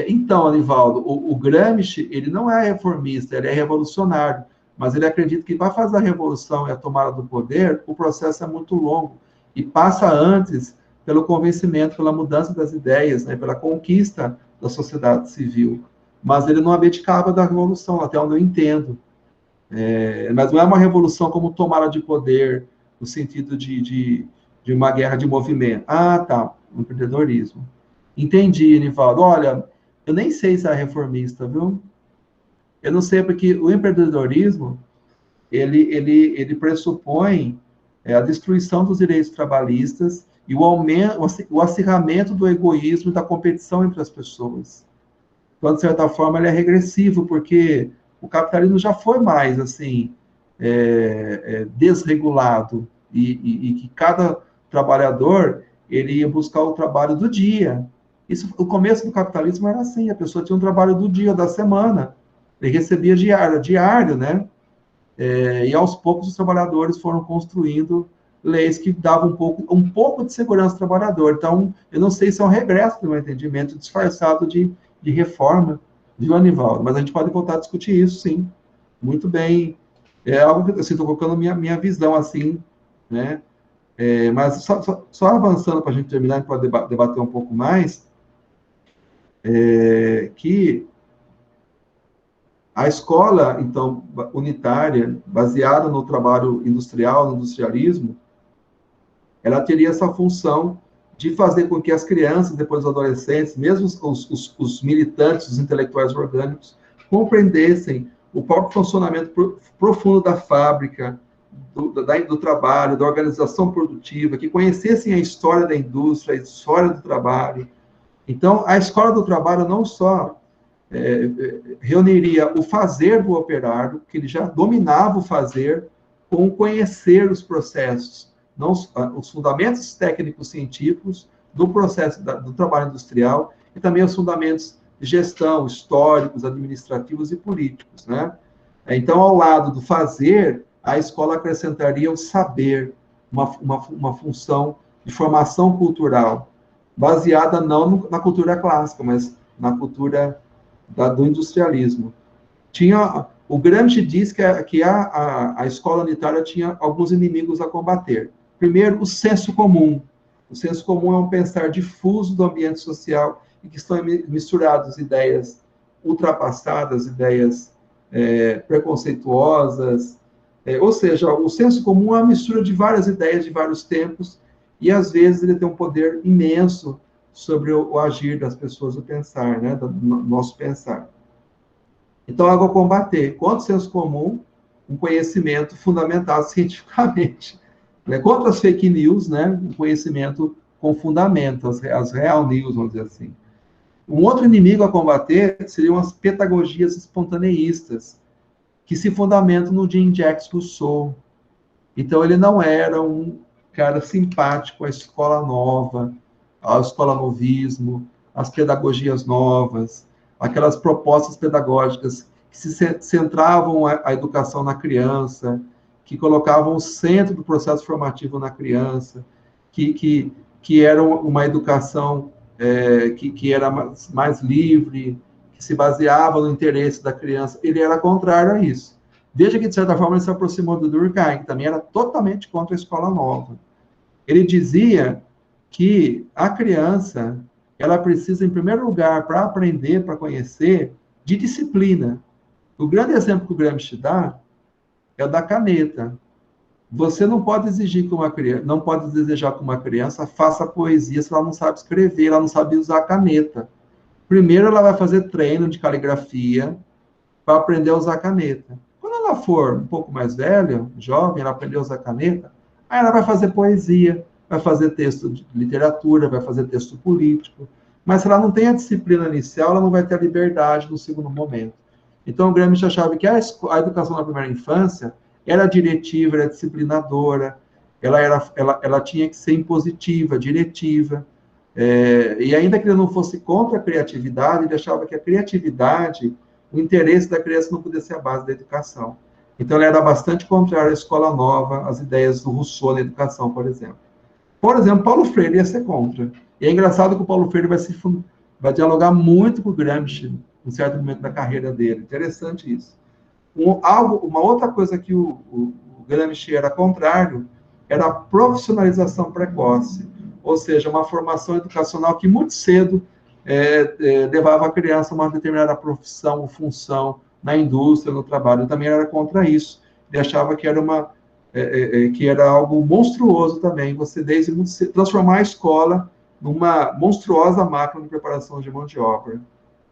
S1: Então, Anivaldo, o Gramsci, ele não é reformista, ele é revolucionário, mas ele acredita que para fazer a revolução e a tomada do poder, o processo é muito longo e passa antes pelo convencimento, pela mudança das ideias, né, pela conquista da sociedade civil. Mas ele não abdicava da revolução, até onde eu entendo. Mas não é uma revolução como tomada de poder, no sentido de uma guerra de movimento. Ah, tá, o empreendedorismo. Entendi, Nivaldo. Olha, eu nem sei se é reformista, viu? Eu não sei, porque o empreendedorismo, ele pressupõe a destruição dos direitos trabalhistas e o acirramento do egoísmo e da competição entre as pessoas. Então, de certa forma, ele é regressivo, porque o capitalismo já foi mais, assim, desregulado, e que cada trabalhador, ele ia buscar o trabalho do dia. O começo do capitalismo era assim, a pessoa tinha um trabalho do dia, da semana, ele recebia diário, né? E aos poucos os trabalhadores foram construindo leis que davam um pouco de segurança ao trabalhador. Então, eu não sei se é um regresso do meu entendimento, disfarçado de reforma, viu, Anivaldo? Mas a gente pode voltar a discutir isso, sim. Muito bem. É algo que, assim, estou colocando minha visão, assim, né? Mas só avançando para a gente terminar e pode debater um pouco mais, que a escola, então, unitária, baseada no trabalho industrial, no industrialismo, ela teria essa função de fazer com que as crianças, depois os adolescentes, mesmo os militantes, os intelectuais orgânicos, compreendessem o próprio funcionamento profundo da fábrica, do trabalho, da organização produtiva, que conhecessem a história da indústria, a história do trabalho. Então, a escola do trabalho não só reuniria o fazer do operário, que ele já dominava o fazer, com o conhecer os processos, não os fundamentos técnicos científicos do processo do trabalho industrial e também os fundamentos de gestão, históricos, administrativos e políticos, né? Então, ao lado do fazer, a escola acrescentaria o saber, uma função de formação cultural, baseada não na cultura clássica, mas na cultura do industrialismo. O Gramsci diz que a escola unitária tinha alguns inimigos a combater. Primeiro, o senso comum. O senso comum é um pensar difuso do ambiente social em que estão misturadas ideias ultrapassadas, ideias preconceituosas. Ou seja, o senso comum é uma mistura de várias ideias de vários tempos e, às vezes, ele tem um poder imenso sobre o agir das pessoas, o pensar, né, do nosso pensar. Então, algo a combater. Contra o senso comum, um conhecimento fundamentado cientificamente. Contra as fake news, né, um conhecimento com fundamento, as real news, vamos dizer assim. Um outro inimigo a combater seriam as pedagogias espontaneístas, que se fundamentam no Jean-Jacques Rousseau. Então, ele não era um cara simpático à escola nova, ao escola-novismo, às pedagogias novas, aquelas propostas pedagógicas que se centravam a educação na criança, que colocavam o centro do processo formativo na criança, que era uma educação que era mais livre, que se baseava no interesse da criança. Ele era contrário a isso. Veja que, de certa forma, ele se aproximou do Durkheim, que também era totalmente contra a escola nova. Ele dizia que a criança, ela precisa, em primeiro lugar, para aprender, para conhecer, de disciplina. O grande exemplo que o Gramsci dá é o da caneta. Você não pode exigir que uma criança, não pode desejar que uma criança faça poesia se ela não sabe escrever, ela não sabe usar a caneta. Primeiro ela vai fazer treino de caligrafia para aprender a usar a caneta. Quando ela for um pouco mais velha, jovem, ela aprender a usar a caneta, aí ela vai fazer poesia, vai fazer texto de literatura, vai fazer texto político. Mas se ela não tem a disciplina inicial, ela não vai ter a liberdade no segundo momento. Então, o Gramsci achava que a educação na primeira infância era diretiva, era disciplinadora, ela tinha que ser impositiva, diretiva, e ainda que ele não fosse contra a criatividade, ele achava que a criatividade, o interesse da criança não podia ser a base da educação. Então, ele era bastante contrário à escola nova, às ideias do Rousseau na educação, por exemplo. Por exemplo, Paulo Freire ia ser contra. E é engraçado que o Paulo Freire vai dialogar muito com o Gramsci, em um certo momento da carreira dele. Interessante isso. Uma outra coisa que o Gramsci era contrário era a profissionalização precoce, ou seja, uma formação educacional que muito cedo levava a criança a uma determinada profissão ou função na indústria, no trabalho. Ele também era contra isso. Ele achava que era algo monstruoso também, você desde muito cedo, transformar a escola numa monstruosa máquina de preparação de mão de obra,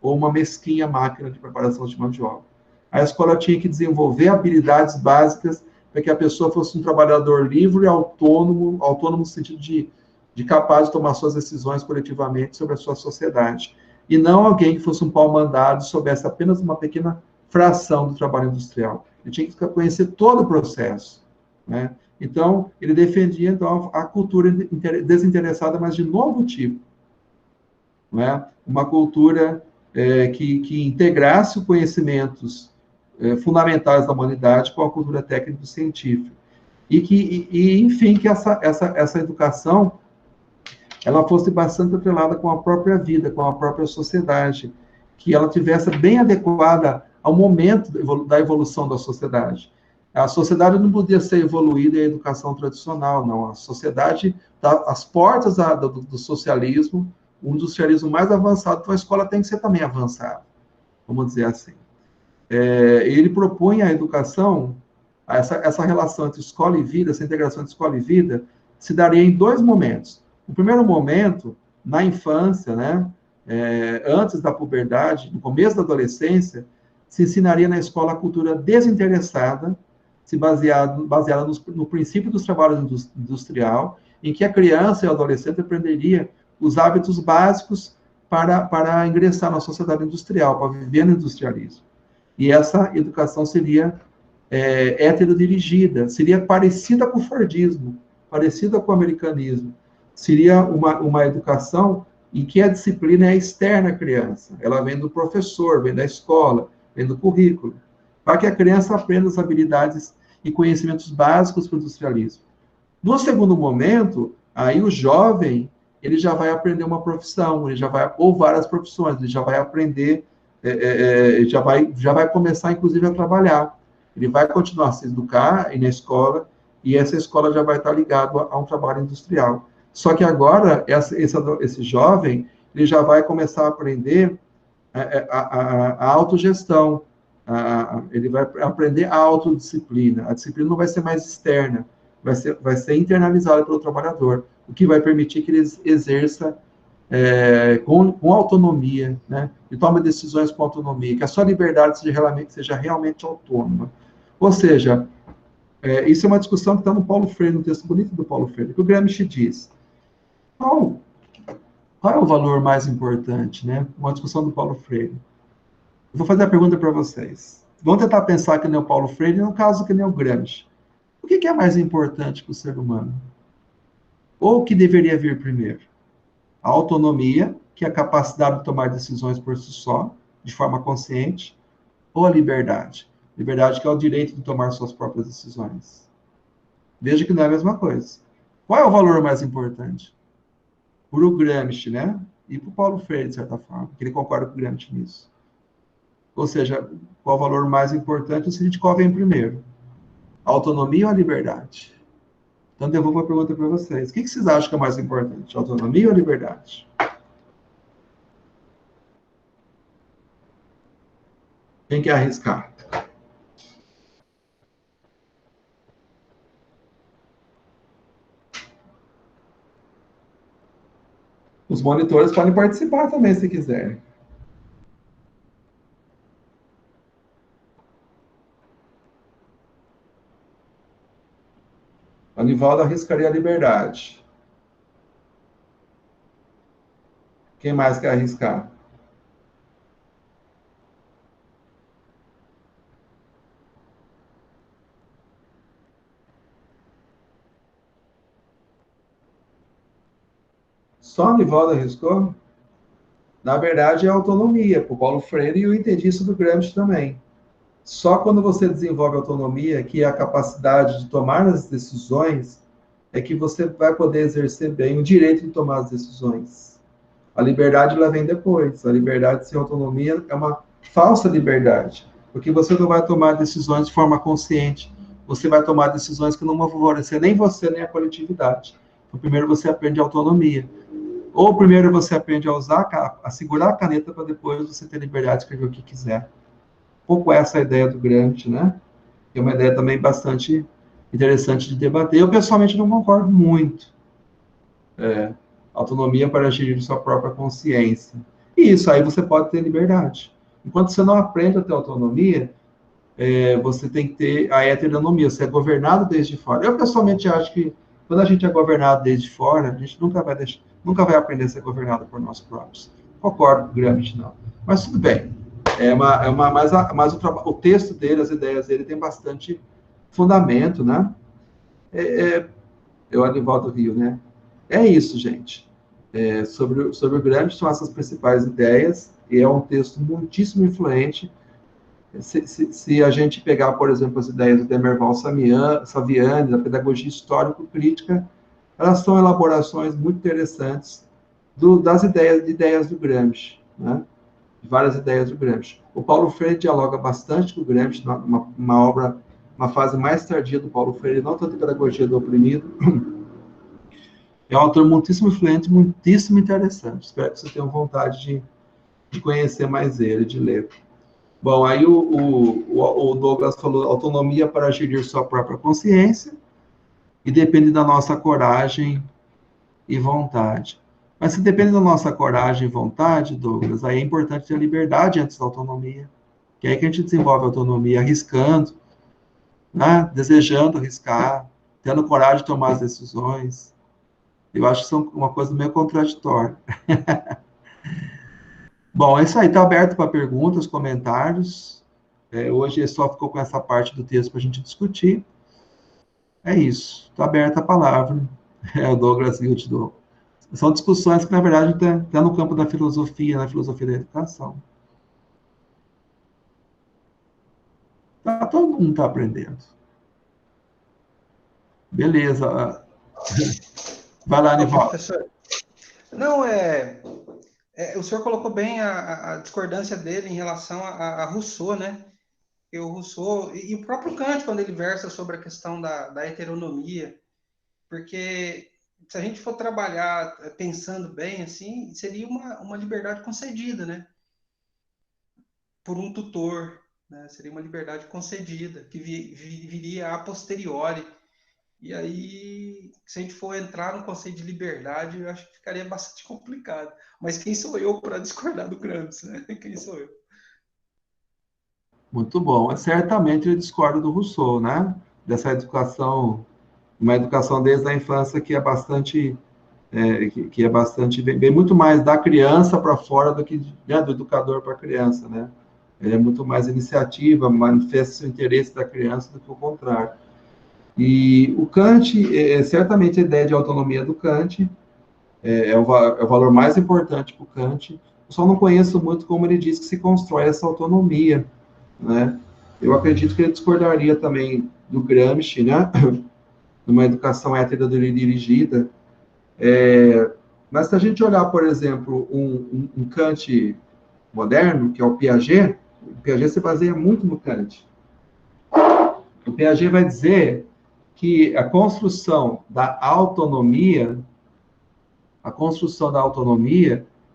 S1: ou uma mesquinha máquina de preparação de mão de obra. A escola tinha que desenvolver habilidades básicas para que a pessoa fosse um trabalhador livre e autônomo no sentido de capaz de tomar suas decisões coletivamente sobre a sua sociedade. E não alguém que fosse um pau-mandado e soubesse apenas uma pequena fração do trabalho industrial. Ele tinha que conhecer todo o processo, né? Então, ele defendia, então, a cultura desinteressada, mas de novo tipo, né? Uma cultura que integrasse os conhecimentos fundamentais da humanidade com a cultura técnico-científica. Enfim, que essa educação ela fosse bastante atrelada com a própria vida, com a própria sociedade, que ela tivesse bem adequada ao momento da evolução da sociedade. A sociedade não podia ser evoluída em educação tradicional, não. A sociedade está às portas do socialismo, um industrialismo mais avançado, então a escola tem que ser também avançada, vamos dizer assim. Ele propunha a educação, essa relação entre escola e vida, essa integração entre escola e vida, se daria em dois momentos. O primeiro momento, na infância, né, antes da puberdade, no começo da adolescência, se ensinaria na escola a cultura desinteressada, baseada no princípio dos trabalhos industrial, em que a criança e o adolescente aprenderia os hábitos básicos para ingressar na sociedade industrial, para viver no industrialismo. E essa educação seria heterodirigida, seria parecida com o Fordismo, parecida com o americanismo. Seria uma educação em que a disciplina é externa à criança. Ela vem do professor, vem da escola, vem do currículo, para que a criança aprenda as habilidades e conhecimentos básicos para o industrialismo. No segundo momento, aí o jovem, ele já vai aprender uma profissão, ou várias profissões, ele já vai aprender, já vai começar, inclusive, a trabalhar. Ele vai continuar a se educar na escola, e essa escola já vai estar ligada a um trabalho industrial. Só que agora, esse jovem, ele já vai começar a aprender a autogestão, ele vai aprender a autodisciplina. A disciplina não vai ser mais externa, vai ser internalizada pelo trabalhador, o que vai permitir que ele exerça com autonomia, né? E tome decisões com autonomia, que a sua liberdade seja realmente autônoma. Ou seja, isso é uma discussão que está no Paulo Freire, no texto bonito do Paulo Freire, que o Gramsci diz. Qual é o valor mais importante, né? Uma discussão do Paulo Freire. Eu vou fazer a pergunta para vocês. Vamos tentar pensar que nem o Paulo Freire, no caso que nem o Gramsci. O que é mais importante para o ser humano? Ou o que deveria vir primeiro? A autonomia, que é a capacidade de tomar decisões por si só, de forma consciente, ou a liberdade? Liberdade que é o direito de tomar suas próprias decisões. Veja que não é a mesma coisa. Qual é o valor mais importante? Para o Gramsci, né? E para o Paulo Freire, de certa forma, que ele concorda com o Gramsci nisso. Ou seja, qual o valor mais importante? O seguinte, qual vem primeiro? A autonomia ou a liberdade? Então, devolvo a pergunta para vocês. O que vocês acham que é mais importante? Autonomia ou liberdade? Quem quer arriscar? Os monitores podem participar também, se quiserem. A Nivaldo arriscaria a liberdade. Quem mais quer arriscar? Só a Nivaldo arriscou? Na verdade, é a autonomia, para o Paulo Freire, e eu entendi isso do Gramsci também. Só quando você desenvolve autonomia, que é a capacidade de tomar as decisões, é que você vai poder exercer bem o direito de tomar as decisões. A liberdade ela vem depois. A liberdade sem autonomia é uma falsa liberdade, porque você não vai tomar decisões de forma consciente. Você vai tomar decisões que não vão favorecer nem você, nem a coletividade. Então, primeiro você aprende autonomia. Ou primeiro você aprende a usar, a segurar a caneta para depois você ter liberdade de escrever o que quiser. Um pouco essa a ideia do Gramsci, né? É uma ideia também bastante interessante de debater. Eu, pessoalmente, não concordo muito. Autonomia para gerir sua própria consciência. E isso aí você pode ter liberdade. Enquanto você não aprende a ter autonomia, você tem que ter a heteronomia, você é governado desde fora. Eu, pessoalmente, acho que quando a gente é governado desde fora, a gente nunca vai aprender a ser governado por nós próprios. Concordo com o Gramsci, não. Mas tudo bem. Mas o texto dele, as ideias dele, tem bastante fundamento, né? Eu, Anivaldo Rio, né? É isso, gente. Sobre o Gramsci, são essas principais ideias, e é um texto muitíssimo influente. Se a gente pegar, por exemplo, as ideias do Demerval Saviani, da pedagogia histórico-crítica, elas são elaborações muito interessantes das ideias do Gramsci, né? De várias ideias do Gramsci. O Paulo Freire dialoga bastante com o Gramsci, uma fase mais tardia do Paulo Freire, não tanto em pedagogia do oprimido. É um autor muitíssimo influente, muitíssimo interessante. Espero que vocês tenham vontade de conhecer mais ele, de ler. Bom, aí o Douglas falou autonomia para gerir sua própria consciência e depende da nossa coragem e vontade. Mas se depende da nossa coragem e vontade, Douglas, aí é importante ter liberdade antes da autonomia. Que é aí que a gente desenvolve a autonomia, arriscando, né? Desejando arriscar, tendo coragem de tomar as decisões. Eu acho que são uma coisa meio contraditória. Bom, é isso aí. Está aberto para perguntas, comentários. Hoje só ficou com essa parte do texto para a gente discutir. É isso. Está aberta a palavra. O Douglas Hilt. São discussões que, na verdade, está no campo da filosofia, na filosofia da educação. Todo mundo está aprendendo. Beleza. Vai lá, Nivaldo.
S3: Professor. Não, o senhor colocou bem a discordância dele em relação a Rousseau, né? E o Rousseau, e o próprio Kant, quando ele versa sobre a questão da heteronomia, porque se a gente for trabalhar pensando bem, assim, seria uma liberdade concedida, né? Por um tutor, né? Seria uma liberdade concedida, que viria a posteriori. E aí, se a gente for entrar no conceito de liberdade, eu acho que ficaria bastante complicado. Mas quem sou eu para discordar do Gramsci, né? Quem sou eu?
S1: Muito bom. Certamente ele discorda do Rousseau, né? Dessa educação, uma educação desde a infância que é bastante, vem muito mais da criança para fora do que do educador para a criança, né? Ele é muito mais iniciativa, manifesta seu interesse da criança do que o contrário. E o Kant, certamente a ideia de autonomia do Kant é o valor mais importante para o Kant. Eu só não conheço muito como ele diz que se constrói essa autonomia, né? eu acredito que ele discordaria também do Gramsci, né? Numa educação heterodirigida. Mas se a gente olhar, por exemplo, um Kant moderno, que é o Piaget se baseia muito no Kant. O Piaget vai dizer que a construção da autonomia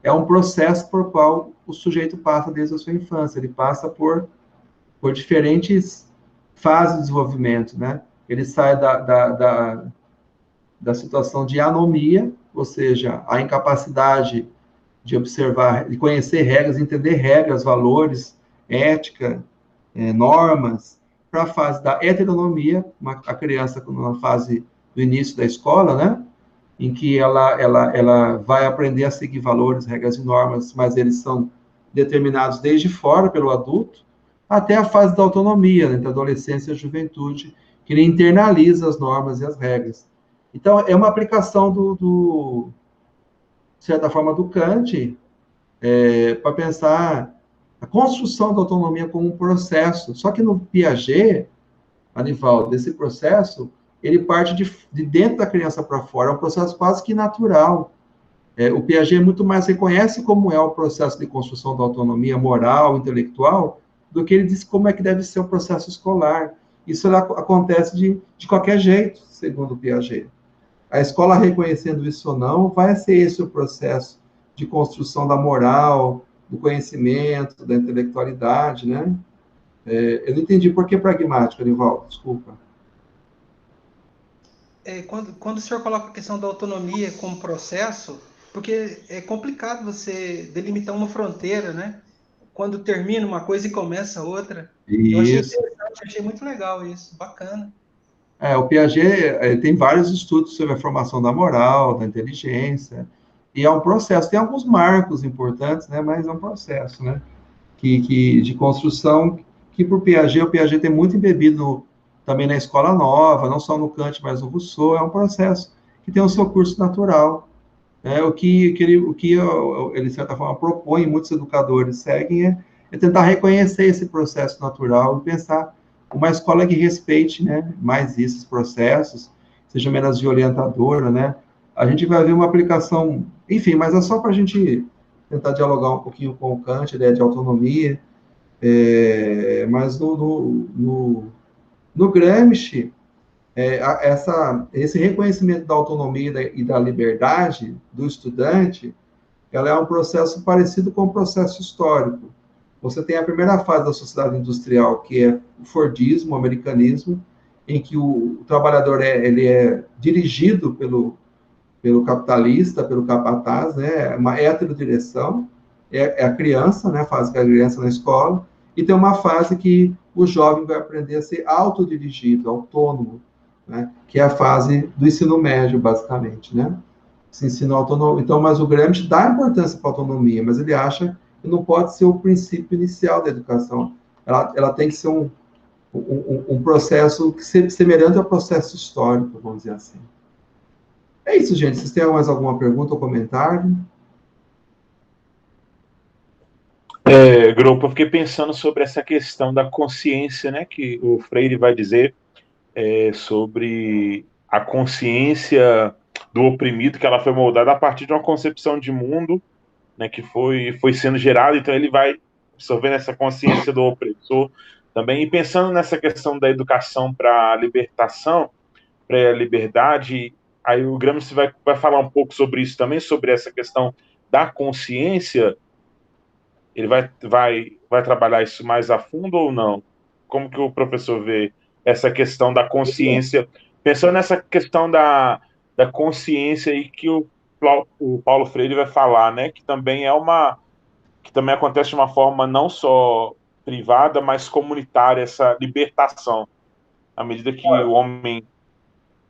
S1: é um processo por qual o sujeito passa desde a sua infância. Ele passa por diferentes fases de desenvolvimento, né? Ele sai da situação de anomia, ou seja, a incapacidade de observar, de conhecer regras, entender regras, valores, ética, normas, para a fase da heteronomia, a criança na fase do início da escola, né? Em que ela vai aprender a seguir valores, regras e normas, mas eles são determinados desde fora pelo adulto, até a fase da autonomia, entre a adolescência e a juventude, que ele internaliza as normas e as regras. Então, é uma aplicação de certa forma, do Kant, para pensar a construção da autonomia como um processo. Só que no Piaget, Anivaldo, desse processo, ele parte de dentro da criança para fora, é um processo quase que natural. O Piaget muito mais reconhece como é o processo de construção da autonomia moral, intelectual, do que ele diz como é que deve ser o processo escolar. Isso acontece de qualquer jeito, segundo o Piaget. A escola reconhecendo isso ou não, vai ser esse o processo de construção da moral, do conhecimento, da intelectualidade, né? Eu não entendi por que pragmático, Anivaldo, desculpa.
S3: Quando o senhor coloca a questão da autonomia como processo, porque é complicado você delimitar uma fronteira, né? Quando termina uma coisa e começa outra.
S1: Isso.
S3: Eu achei interessante, achei muito legal isso, bacana.
S1: O Piaget tem vários estudos sobre a formação da moral, da inteligência, e é um processo. Tem alguns marcos importantes, né? Mas é um processo, né? De construção que, por Piaget, o Piaget tem muito embebido também na escola nova, não só no Kant, mas no Rousseau. É um processo que tem o seu curso natural. O que ele, de certa forma, propõe, muitos educadores seguem, é tentar reconhecer esse processo natural e pensar uma escola que respeite, né, mais esses processos, seja menos violentadora, né? A gente vai ver uma aplicação, enfim, mas é só para a gente tentar dialogar um pouquinho com o Kant, a ideia de autonomia, mas no Gramsci, esse reconhecimento da autonomia e da liberdade do estudante, ela é um processo parecido com o processo histórico. Você tem a primeira fase da sociedade industrial, que é o Fordismo, o americanismo, em que o trabalhador ele é dirigido pelo capitalista, pelo capataz, né? Uma heterodireção, é a criança, né? A fase que é a criança na escola, e tem uma fase que o jovem vai aprender a ser autodirigido, autônomo, né? Que é a fase do ensino médio, basicamente, né? Se ensina autônomo. Então, mas o Gramsci dá importância para a autonomia, mas ele acha que não pode ser o princípio inicial da educação. Ela tem que ser um processo semelhante ao processo histórico, vamos dizer assim. É isso, gente. Vocês têm mais alguma pergunta ou comentário?
S4: Grupo, eu fiquei pensando sobre essa questão da consciência, né, que o Freire vai dizer sobre a consciência do oprimido, que ela foi moldada a partir de uma concepção de mundo, né, que foi sendo gerada, então ele vai absorvendo essa consciência do opressor também, e pensando nessa questão da educação para a libertação, para a liberdade, aí o Gramsci vai falar um pouco sobre isso também, sobre essa questão da consciência. Ele vai trabalhar isso mais a fundo ou não? Como que o professor vê essa questão da consciência, pensando nessa questão da consciência aí que o Paulo Freire vai falar, né? Que também que também acontece de uma forma não só privada, mas comunitária, essa libertação, à medida que o homem...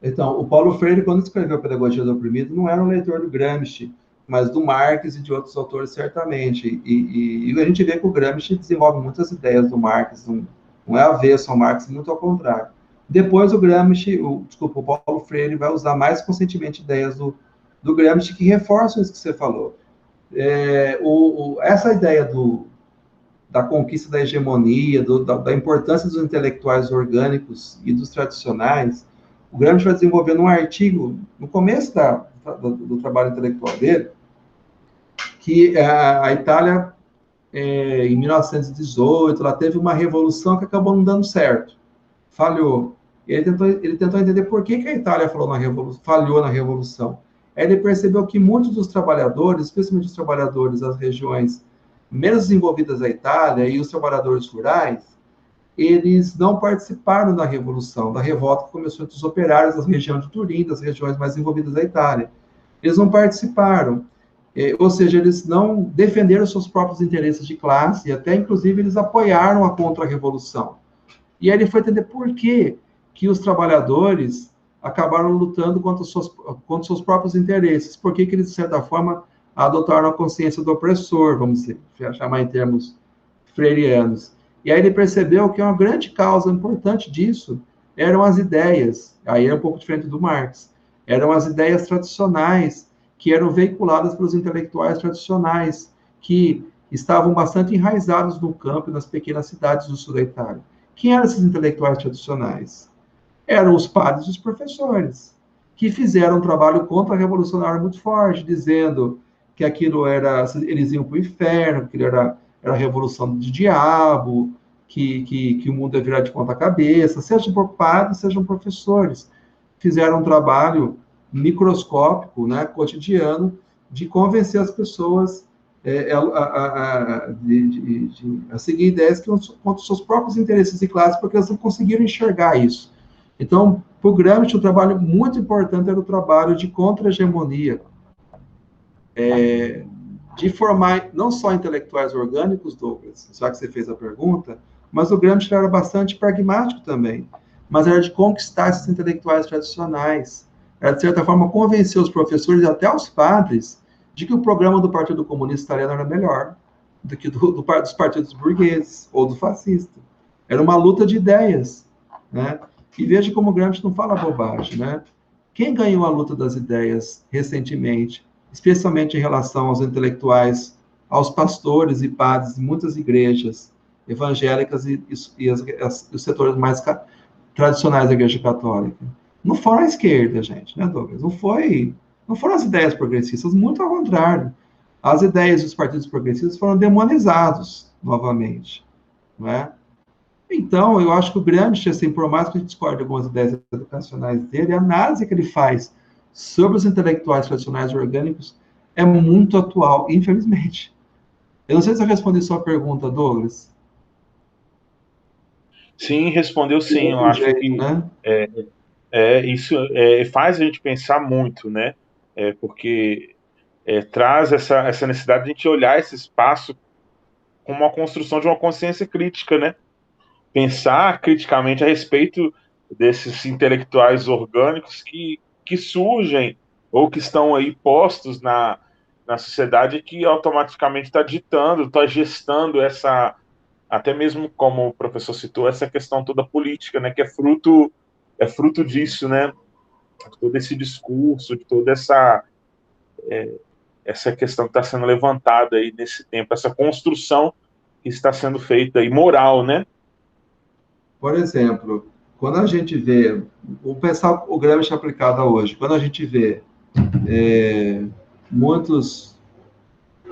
S1: Então, o Paulo Freire, quando escreveu Pedagogia do Oprimido, não era um leitor do Gramsci, mas do Marx e de outros autores, certamente. E a gente vê que o Gramsci desenvolve muitas ideias do Marx, não é avesso ao Marx, muito ao contrário. Depois o Paulo Freire vai usar mais conscientemente ideias do Gramsci que reforçam isso que você falou. Essa ideia da conquista da hegemonia, da importância dos intelectuais orgânicos e dos tradicionais, o Gramsci vai desenvolvendo um artigo, no começo do trabalho intelectual dele, que a Itália, em 1918, ela teve uma revolução que acabou não dando certo, falhou. Ele tentou entender por que a Itália falhou na revolução. Aí ele percebeu que muitos dos trabalhadores, especialmente os trabalhadores das regiões menos desenvolvidas da Itália e os trabalhadores rurais, eles não participaram da revolução, da revolta que começou entre os operários das regiões de Turim, das regiões mais desenvolvidas da Itália. Eles não participaram, ou seja, eles não defenderam seus próprios interesses de classe, e até, inclusive, eles apoiaram a contra-revolução. E aí ele foi entender por que os trabalhadores acabaram lutando contra os seus próprios interesses, por que eles, de certa forma, adotaram a consciência do opressor, vamos dizer, chamar em termos freirianos. E aí ele percebeu que uma grande causa importante disso eram as ideias, aí é um pouco diferente do Marx, eram as ideias tradicionais que eram veiculadas pelos intelectuais tradicionais, que estavam bastante enraizados no campo e nas pequenas cidades do sul da Itália. Quem eram esses intelectuais tradicionais? Eram os padres e os professores, que fizeram um trabalho contra-revolucionário muito forte, dizendo que aquilo era, eles iam para o inferno, que aquilo era a revolução do diabo, que o mundo ia virar de ponta cabeça, sejam por padres, sejam professores. Fizeram um trabalho microscópico, né, cotidiano, de convencer as pessoas a seguir ideias que contra os seus próprios interesses de classe, porque eles não conseguiram enxergar isso. Então, para o Gramsci, um trabalho muito importante era o trabalho de contra-hegemonia, de formar não só intelectuais orgânicos, Douglas, já que você fez a pergunta, mas o Gramsci era bastante pragmático também, mas era de conquistar esses intelectuais tradicionais, era, de certa forma, convencer os professores e até os padres de que o programa do Partido Comunista Italiano era melhor do que dos partidos burgueses ou do fascista. Era uma luta de ideias, né? E veja como o Gramsci não fala bobagem, né? Quem ganhou a luta das ideias recentemente, especialmente em relação aos intelectuais, aos pastores e padres de muitas igrejas evangélicas e os setores mais tradicionais da Igreja Católica? Não foram a esquerda, gente, né, Douglas? Não foram as ideias progressistas, muito ao contrário. As ideias dos partidos progressistas foram demonizados novamente, não é? Então, eu acho que o Gramsci, assim, por mais que a gente discorde de algumas ideias educacionais dele, a análise que ele faz sobre os intelectuais tradicionais orgânicos é muito atual, infelizmente. Eu não sei se eu respondi sua pergunta, Douglas.
S4: Sim, respondeu sim. Eu acho que
S1: né?
S4: isso faz a gente pensar muito, né? Porque traz essa necessidade de a gente olhar esse espaço como uma construção de uma consciência crítica, né? Pensar criticamente a respeito desses intelectuais orgânicos que surgem ou que estão aí postos na sociedade, que automaticamente está ditando, está gestando essa, até mesmo como o professor citou, essa questão toda política, né, que é fruto disso, né, todo esse discurso, de toda essa questão que está sendo levantada aí nesse tempo, essa construção que está sendo feita aí, moral, né?
S1: Por exemplo, quando a gente vê, vou pensar o Gramsci aplicado a hoje, quando a gente vê muitos...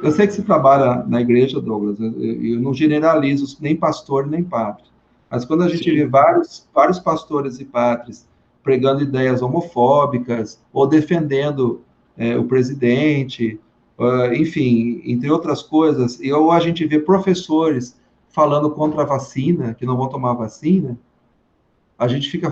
S1: Eu sei que você trabalha na igreja, Douglas, eu não generalizo nem pastor nem padre, mas quando a gente vê vários pastores e padres pregando ideias homofóbicas ou defendendo o presidente, enfim, entre outras coisas, ou a gente vê professores falando contra a vacina, que não vão tomar vacina, a gente fica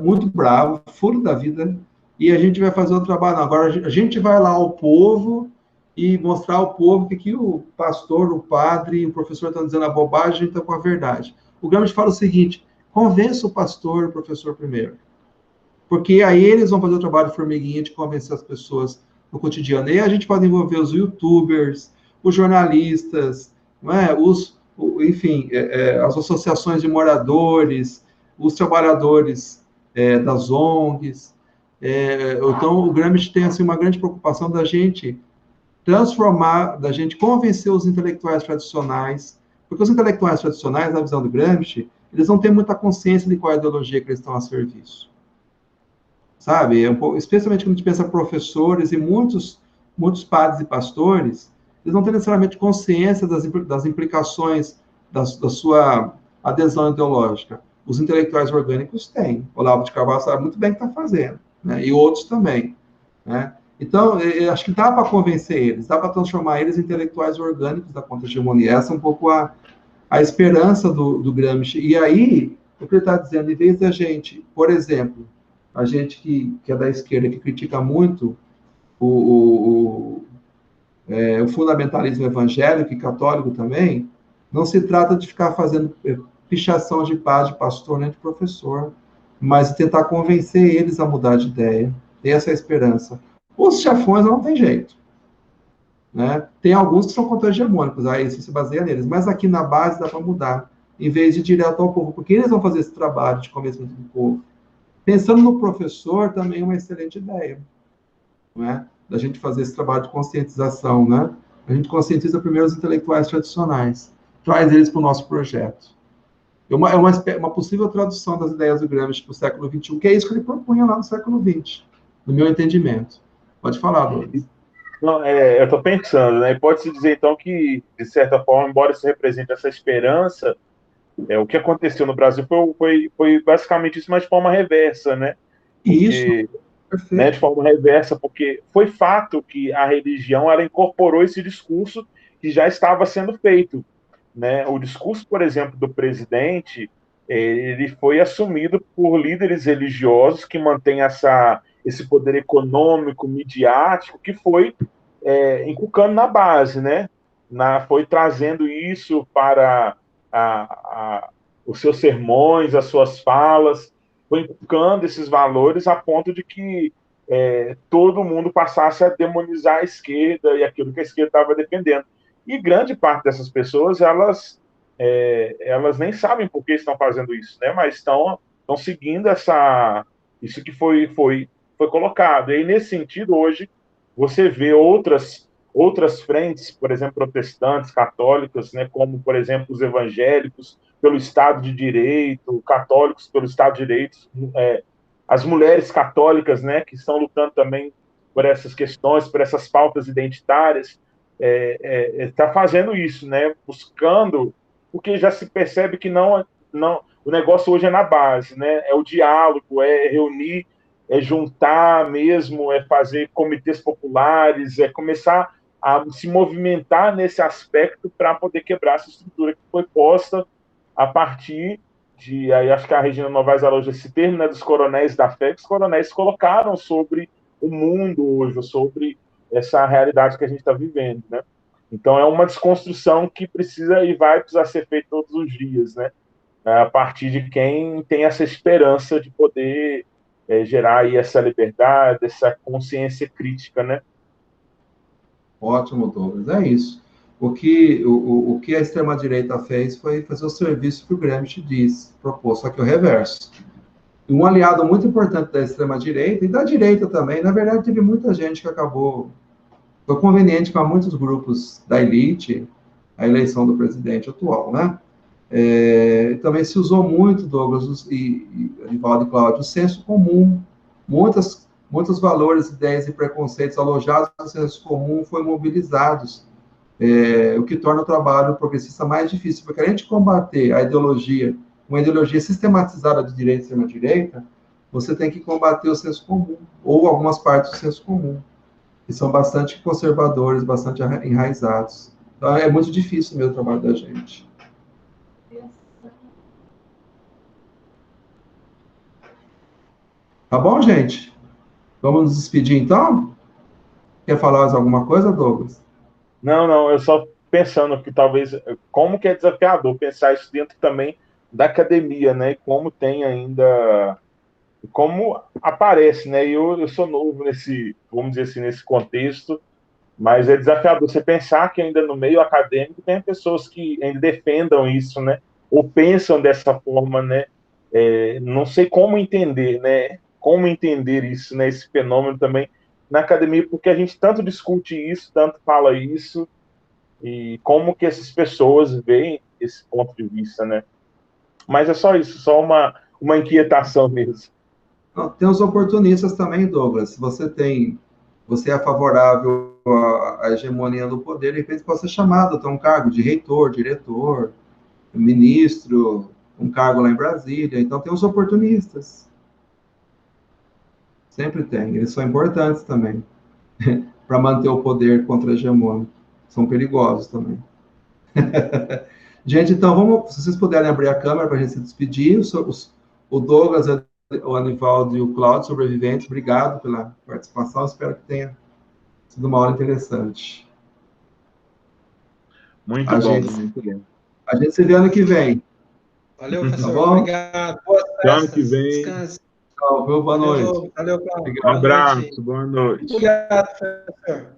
S1: muito bravo, furo da vida, e a gente vai fazer o trabalho. Agora, a gente vai lá ao povo e mostrar ao povo que o pastor, o padre, o professor estão dizendo a bobagem, a gente está com a verdade. O Gramsci fala o seguinte: convença o pastor e o professor primeiro, porque aí eles vão fazer o trabalho de formiguinha de convencer as pessoas no cotidiano. E a gente pode envolver os youtubers, os jornalistas, não é? Enfim, as associações de moradores, os trabalhadores das ONGs. Então, o Gramsci tem assim, uma grande preocupação da gente transformar, da gente convencer os intelectuais tradicionais Porque os intelectuais tradicionais, na visão do Gramsci, eles não têm muita consciência de qual é a ideologia que eles estão a serviço. Sabe? Especialmente quando a gente pensa professores e muitos padres e pastores, eles não têm necessariamente consciência das implicações da sua adesão ideológica. Os intelectuais orgânicos têm. O Olavo de Carvalho sabe muito bem o que está fazendo, né? E outros também, né? Então, eu acho que dá para convencer eles, dá para transformar eles em intelectuais orgânicos da contra-hegemonia. Essa é um pouco a esperança do Gramsci. E aí, o que ele está dizendo, em vez da gente, por exemplo, a gente que é da esquerda, que critica muito o fundamentalismo evangélico e católico também, não se trata de ficar fazendo pichação de paz de pastor nem de professor, mas tentar convencer eles a mudar de ideia, ter essa esperança. Os chefões não tem jeito, né? Tem alguns que são contra-hegemônicos, aí isso se baseia neles, mas aqui na base dá para mudar, em vez de ir direto ao povo, porque eles vão fazer esse trabalho de convencimento do povo. Pensando no professor, também é uma excelente ideia, não é? Da gente fazer esse trabalho de conscientização, né? A gente conscientiza primeiro os intelectuais tradicionais, traz eles para o nosso projeto. É uma possível tradução das ideias do Gramsci para o século XXI, que é isso que ele propunha lá no século XX, no meu entendimento. Pode falar, Douglas.
S4: Não, eu estou pensando, né? Pode-se dizer, então, que, de certa forma, embora isso represente essa esperança, o que aconteceu no Brasil foi basicamente isso, mas de forma reversa, né?
S1: Porque,
S4: isso, né, de forma reversa, porque foi fato que a religião ela incorporou esse discurso que já estava sendo feito, né? O discurso, por exemplo, do presidente, ele foi assumido por líderes religiosos que mantêm esse poder econômico, midiático, que foi inculcando na base, né? Foi trazendo isso para os seus sermões, as suas falas, foi inculcando esses valores a ponto de que todo mundo passasse a demonizar a esquerda e aquilo que a esquerda estava defendendo. E grande parte dessas pessoas, elas nem sabem por que estão fazendo isso, né? Mas estão seguindo isso que foi colocado. E aí, nesse sentido, hoje, você vê outras frentes, por exemplo, protestantes, católicas, né? Como, por exemplo, os evangélicos pelo Estado de Direito, católicos pelo Estado de Direito, as mulheres católicas, né? Que estão lutando também por essas questões, por essas pautas identitárias, está fazendo isso, né? Buscando, porque já se percebe que não, o negócio hoje é na base, né? É o diálogo, é reunir, é juntar mesmo, é fazer comitês populares, é começar a se movimentar nesse aspecto para poder quebrar essa estrutura que foi posta a partir de, aí acho que a Regina Novaes aloja esse termo, né, dos coronéis da fé, que os coronéis colocaram sobre o mundo hoje, sobre essa realidade que a gente está vivendo, né? Então é uma desconstrução que precisa e vai precisar ser feita todos os dias, né? A partir de quem tem essa esperança de poder gerar aí essa liberdade, essa consciência crítica, né?
S1: Ótimo, Douglas, é isso. O que a extrema-direita fez foi fazer o serviço que o Gramsci propôs, só que o reverso. E um aliado muito importante da extrema-direita, e da direita também, na verdade, teve muita gente que acabou... Foi conveniente para muitos grupos da elite a eleição do presidente atual, né? Também se usou muito, Douglas e Rivaldo e Cláudio, o senso comum. Muitos valores, ideias e preconceitos alojados no senso comum foram mobilizados, o que torna o trabalho progressista mais difícil, porque a gente combater uma ideologia sistematizada de direita e extrema-direita, você tem que combater o senso comum, ou algumas partes do senso comum, que são bastante conservadores, bastante enraizados. Então, é muito difícil mesmo o trabalho da gente. Tá bom, gente? Vamos nos despedir, então? Quer falar mais alguma coisa, Douglas?
S4: Não, eu só pensando que talvez, como que é desafiador pensar isso dentro também da academia, né? Como tem ainda, como aparece, né? Eu sou novo vamos dizer assim, nesse contexto, mas é desafiador você pensar que ainda no meio acadêmico tem pessoas que ainda defendam isso, né? Ou pensam dessa forma, né? Não sei como entender, né? Como entender isso, né? Esse fenômeno também na academia, porque a gente tanto discute isso, tanto fala isso, e como que essas pessoas veem esse ponto de vista, né? Mas é só isso, só uma inquietação mesmo.
S1: Tem os oportunistas também, Douglas. Se você é favorável à hegemonia do poder, de repente pode ser chamado a ter um cargo de reitor, diretor, ministro, um cargo lá em Brasília. Então tem os oportunistas. Sempre tem. Eles são importantes também para manter o poder contra-hegemônico. São perigosos também. Gente, então, se vocês puderem abrir a câmera para a gente se despedir. O Douglas, o Anivaldo e o Cláudio, sobreviventes, obrigado pela participação. Espero que tenha sido uma aula interessante.
S4: Muito bom.
S1: A gente se vê ano que vem.
S3: Valeu, professor.
S1: Tá bom?
S3: Obrigado. Boas festas.
S4: Ano que vem.
S3: Descanse.
S1: Tchau, boa noite.
S3: Valeu, Cláudio.
S4: Um abraço, boa noite.
S3: Obrigado, professor.